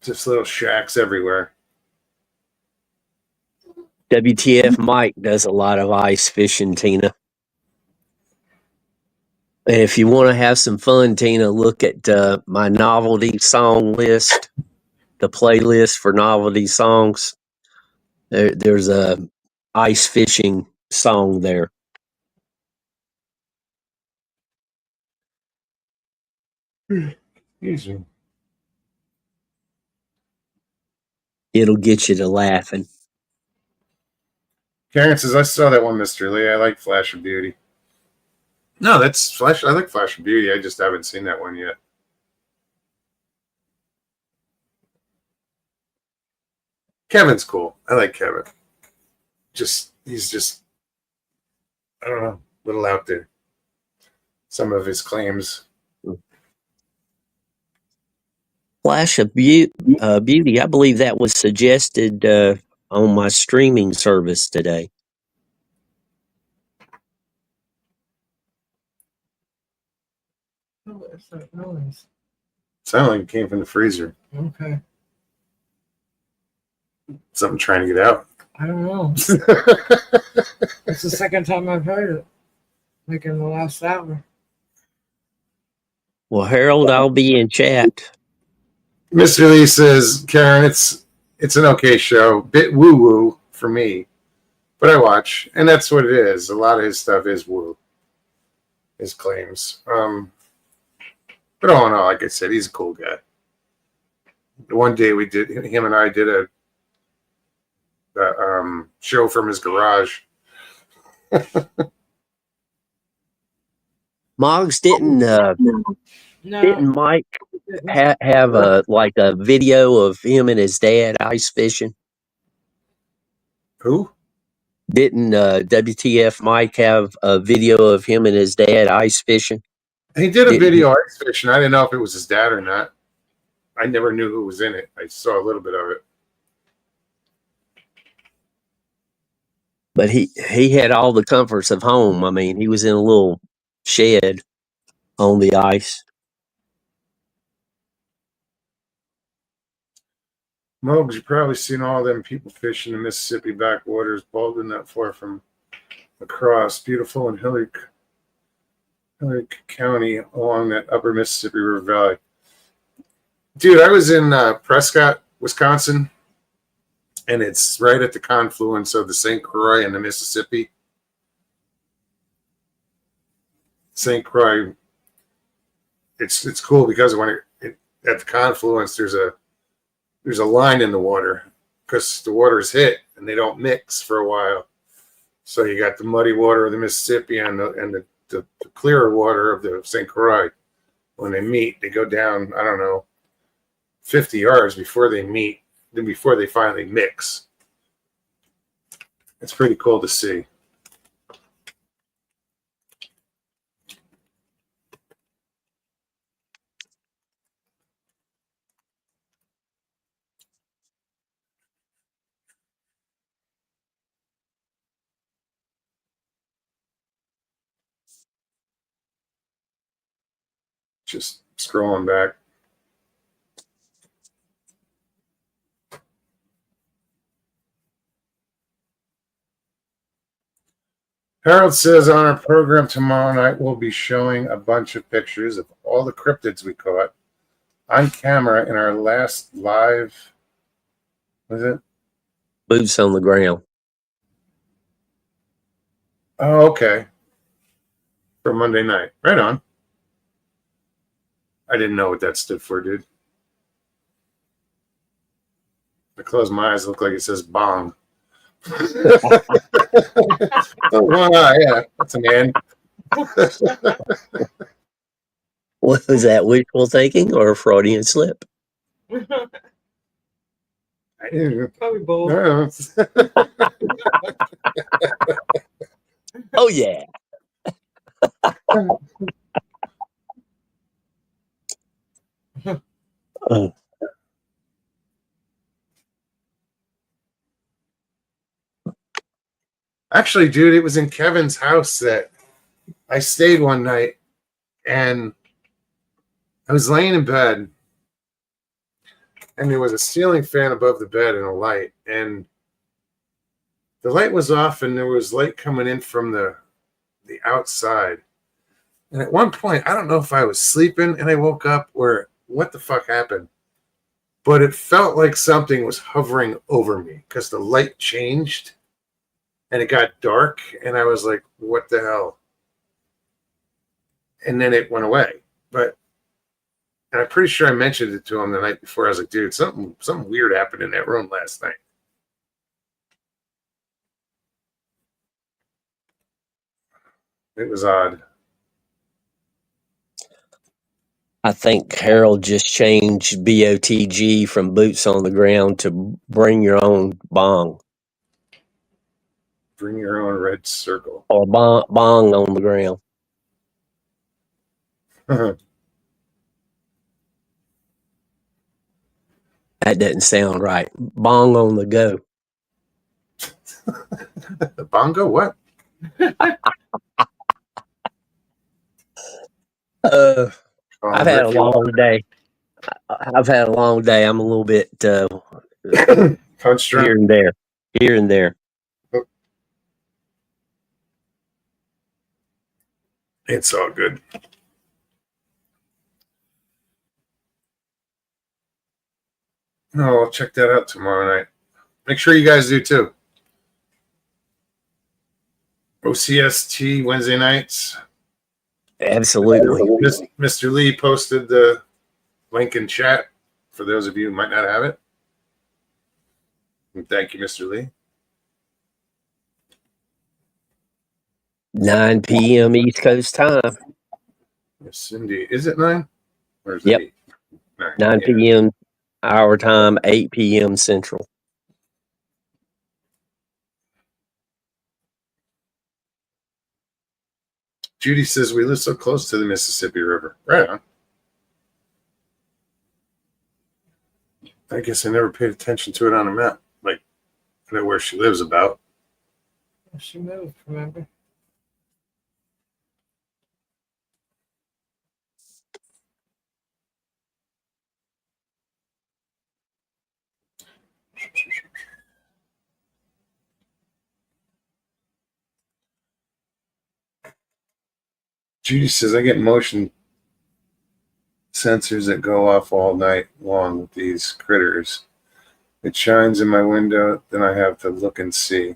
Just little shacks everywhere. WTF Mike does a lot of ice fishing, Tina. And if you want to have some fun, Tina, look at my novelty song list, the playlist for novelty songs. There's a ice fishing song there. Easy. It'll get you to laughing. Karen says, I saw that one, Mr. Lee. I like Flash of Beauty. No, that's Flash. I like Flash of Beauty. I just haven't seen that one yet. Kevin's cool. I like Kevin. He's just, I don't know, a little out there. Some of his claims. Flash of Beauty, I believe that was suggested on my streaming service today. Oh, what's that noise? Sounded like it came from the freezer. Okay. Something trying to get out. I don't know. It's the second time I've heard it. Like in the last hour. Well, Harold, I'll be in chat. Mr. Lee says, Karen, it's an okay show. Bit woo woo for me, but I watch, and that's what it is. A lot of his stuff is woo. His claims. But all in all, like I said, he's a cool guy. One day him and I did a show from his garage. Moggs, didn't No. Mike have a video of him and his dad ice fishing? Who? Didn't WTF Mike have a video of him and his dad ice fishing? He did a video ice fishing. I didn't know if it was his dad or not. I never knew who was in it. I saw a little bit of it. But he had all the comforts of home. I mean, he was in a little shed on the ice. Mogs, you've probably seen all them people fishing in Mississippi backwaters, Baldwin, not far from across. Beautiful in Hilliard County along that upper Mississippi River Valley. Dude, I was in Prescott, Wisconsin, and it's right at the confluence of the St. Croix and the Mississippi. St. Croix, it's cool because when it at the confluence, there's a line in the water because the water is hit and they don't mix for a while. So you got the muddy water of the Mississippi and the clearer water of the St. Croix. When they meet, they go down, I don't know, 50 yards before they meet, then before they finally mix. It's pretty cool to see. Just scrolling back. Harold says on our program tomorrow night, we'll be showing a bunch of pictures of all the cryptids we caught on camera in our last live. Was it? Boots on the ground. Oh, okay. For Monday night. Right on. I didn't know what that stood for, dude. I close my eyes, look like it says bong. Oh, one eye, yeah. That's an end. What was that, wishful thinking or a Freudian slip? Probably both. Oh, yeah. Oh, Actually, dude, it was in Kevin's house that I stayed one night, and I was laying in bed, and there was a ceiling fan above the bed and a light, and the light was off, and there was light coming in from the outside. And at one point, I don't know if I was sleeping and I woke up or what the fuck happened, but it felt like something was hovering over me because the light changed and it got dark, and I was like, what the hell? And then it went away. And I'm pretty sure I mentioned it to him the night before. I was like, dude, something weird happened in that room last night. It was odd. I think Harold just changed BOTG from boots on the ground to bring your own bong Bring your own red circle. or bong on the ground. That doesn't sound right. Bong on the go. The bongo? What? I've had a long day. I'm a little bit Punch here and there. It's all good. No, I'll check that out tomorrow night. Make sure you guys do too. OCST Wednesday nights. Absolutely. Mr. Lee posted the link in chat for those of you who might not have it. And thank you, Mr. Lee. 9 p.m. East Coast time. Yes, indeed. Is it 9? Or is Yep. it 8? 9 p.m. our time, 8 p.m. Central. Judy says we live so close to the Mississippi River. Right on. I guess I never paid attention to it on a map. Like, I know where she lives about. She moved, remember? Judy says I get motion sensors that go off all night long with these critters. It shines in my window, then I have to look and see.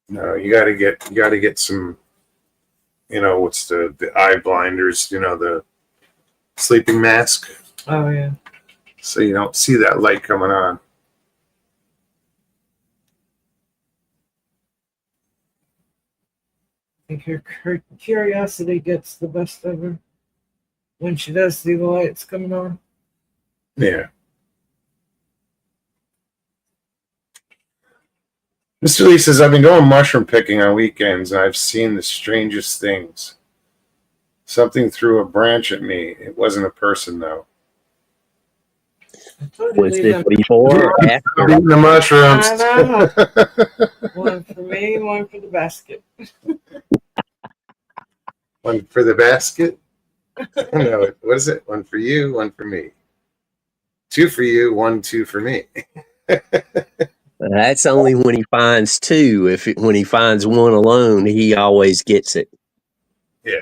No, you gotta get some, what's the eye blinders, the sleeping mask, Oh, yeah. so you don't see that light coming on. I think her curiosity gets the best of her when she does see the lights coming on. Yeah. Mr. Lee says, I've been going mushroom picking on weekends, and I've seen the strangest things. Something threw a branch at me. It wasn't a person, though. Was this before or after? Eating the mushrooms. I know. One for me, one for the basket. One for the basket. No, what is it? One for you, one for me. Two for you, 1, 2 for me. That's only when he finds two. When he finds one alone, he always gets it. Yeah.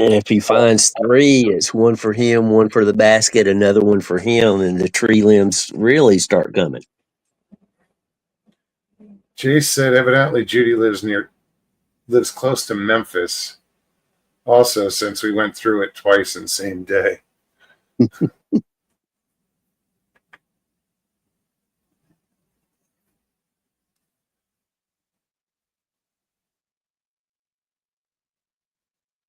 And if he finds three, it's one for him, one for the basket, another one for him, and the tree limbs really start coming. Chase said evidently Judy lives close to Memphis. Also, since we went through it twice in the same day.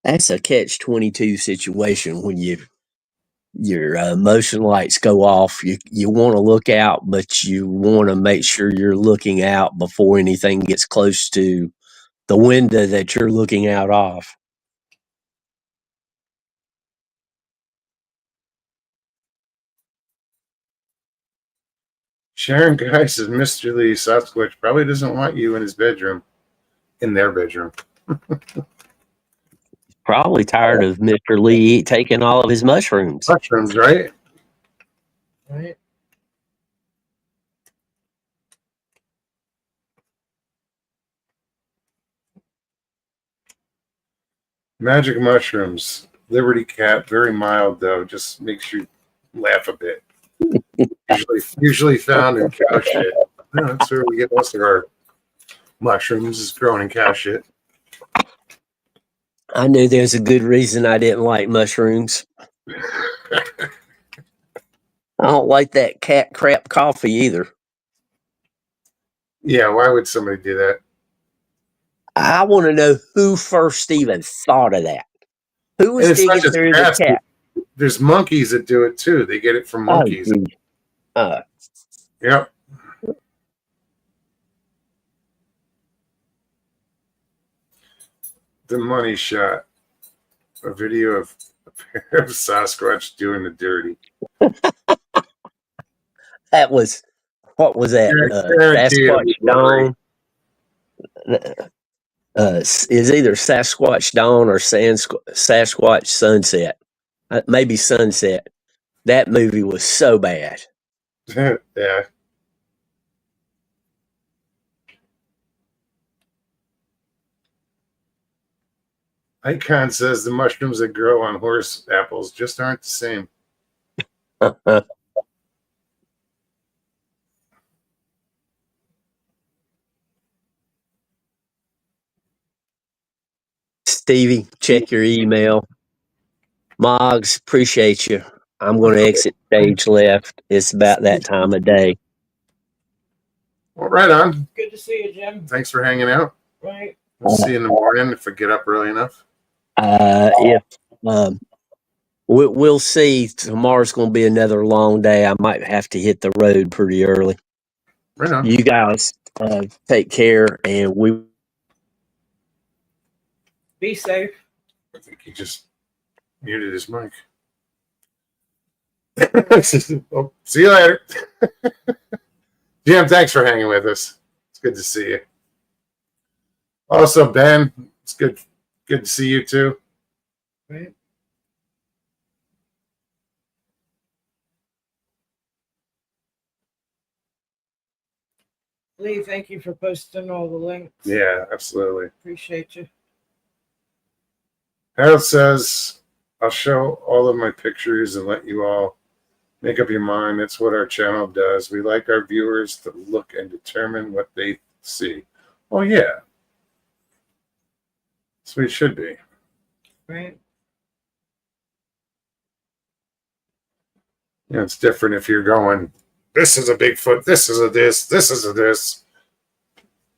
That's a catch-22 situation when your motion lights go off. You want to look out, but you want to make sure you're looking out before anything gets close to the window that you're looking out of. Sharon Guy says Mr. Lee Sasquatch probably doesn't want you in his bedroom, in their bedroom. Probably tired of Mr. Lee taking all of his mushrooms. Mushrooms, right? Right? Magic mushrooms. Liberty Cat, very mild though, just makes you laugh a bit. usually found in cow shit. No, that's where we get most of our mushrooms, is growing in cow shit. I knew there's a good reason I didn't like mushrooms. I don't like that cat crap coffee either. Yeah, why would somebody do that? I want to know who first even thought of that. Who was And it's not digging just through the cats. cat? There's monkeys that do it too. They get it from monkeys. Oh, Yep. The Money Shot. A video of a pair of Sasquatch doing the dirty. that was, what was that? Guaranteed it Sasquatch was blurry. Dawn. Is either Sasquatch Dawn or Sasquatch Sunset. Maybe Sunset. That movie was so bad. Yeah. Icon says the mushrooms that grow on horse apples just aren't the same. Stevie, check your email. Moggs, appreciate you. I'm going to exit stage left. It's about that time of day. Well, right on. Good to see you, Jim. Thanks for hanging out. Right? We'll see you in the morning if I get up early enough. If we'll see. Tomorrow's going to be another long day. I might have to hit the road pretty early. Right on. You guys take care, and we Be safe. I think he just muted his mic. Oh, see you later. Jim, thanks for hanging with us. It's good to see you. Also, Ben, it's good to see you too. Right? Lee, thank you for posting all the links. Yeah, absolutely. Appreciate you. Harold says, I'll show all of my pictures and let you all make up your mind. That's what our channel does. We like our viewers to look and determine what they see. Oh, yeah. That's what it should be. Right? You know, it's different if you're going, this is a Bigfoot, this is a this is a this.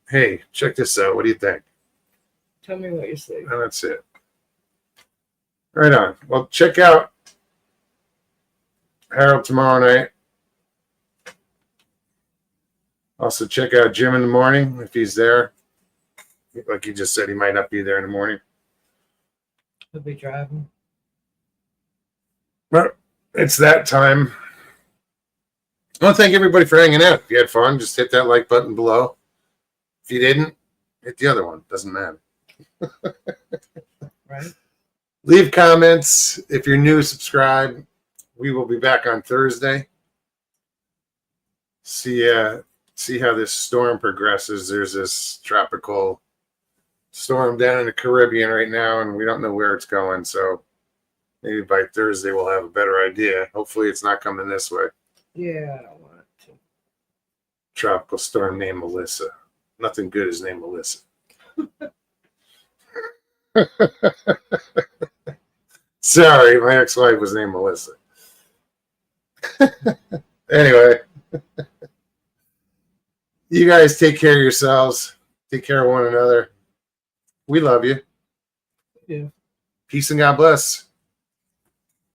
Hey, check this out. What do you think? Tell me what you see. And that's it. Right on. Well, check out Harold tomorrow night. Also, check out Jim in the morning if he's there. Like you just said, he might not be there in the morning. He'll be driving. But it's that time. I want to thank everybody for hanging out. If you had fun, just hit that like button below. If you didn't, hit the other one. Doesn't matter. Right. Leave comments. If you're new, subscribe. We will be back on Thursday. See how this storm progresses. There's this tropical storm down in the Caribbean right now, and we don't know where it's going. So maybe by Thursday we'll have a better idea. Hopefully it's not coming this way. Yeah, I don't want it to. Tropical storm named Melissa. Nothing good is named Melissa. Sorry, my ex-wife was named Melissa. Anyway, you guys take care of yourselves. Take care of one another. We love you. Yeah. Peace and God bless.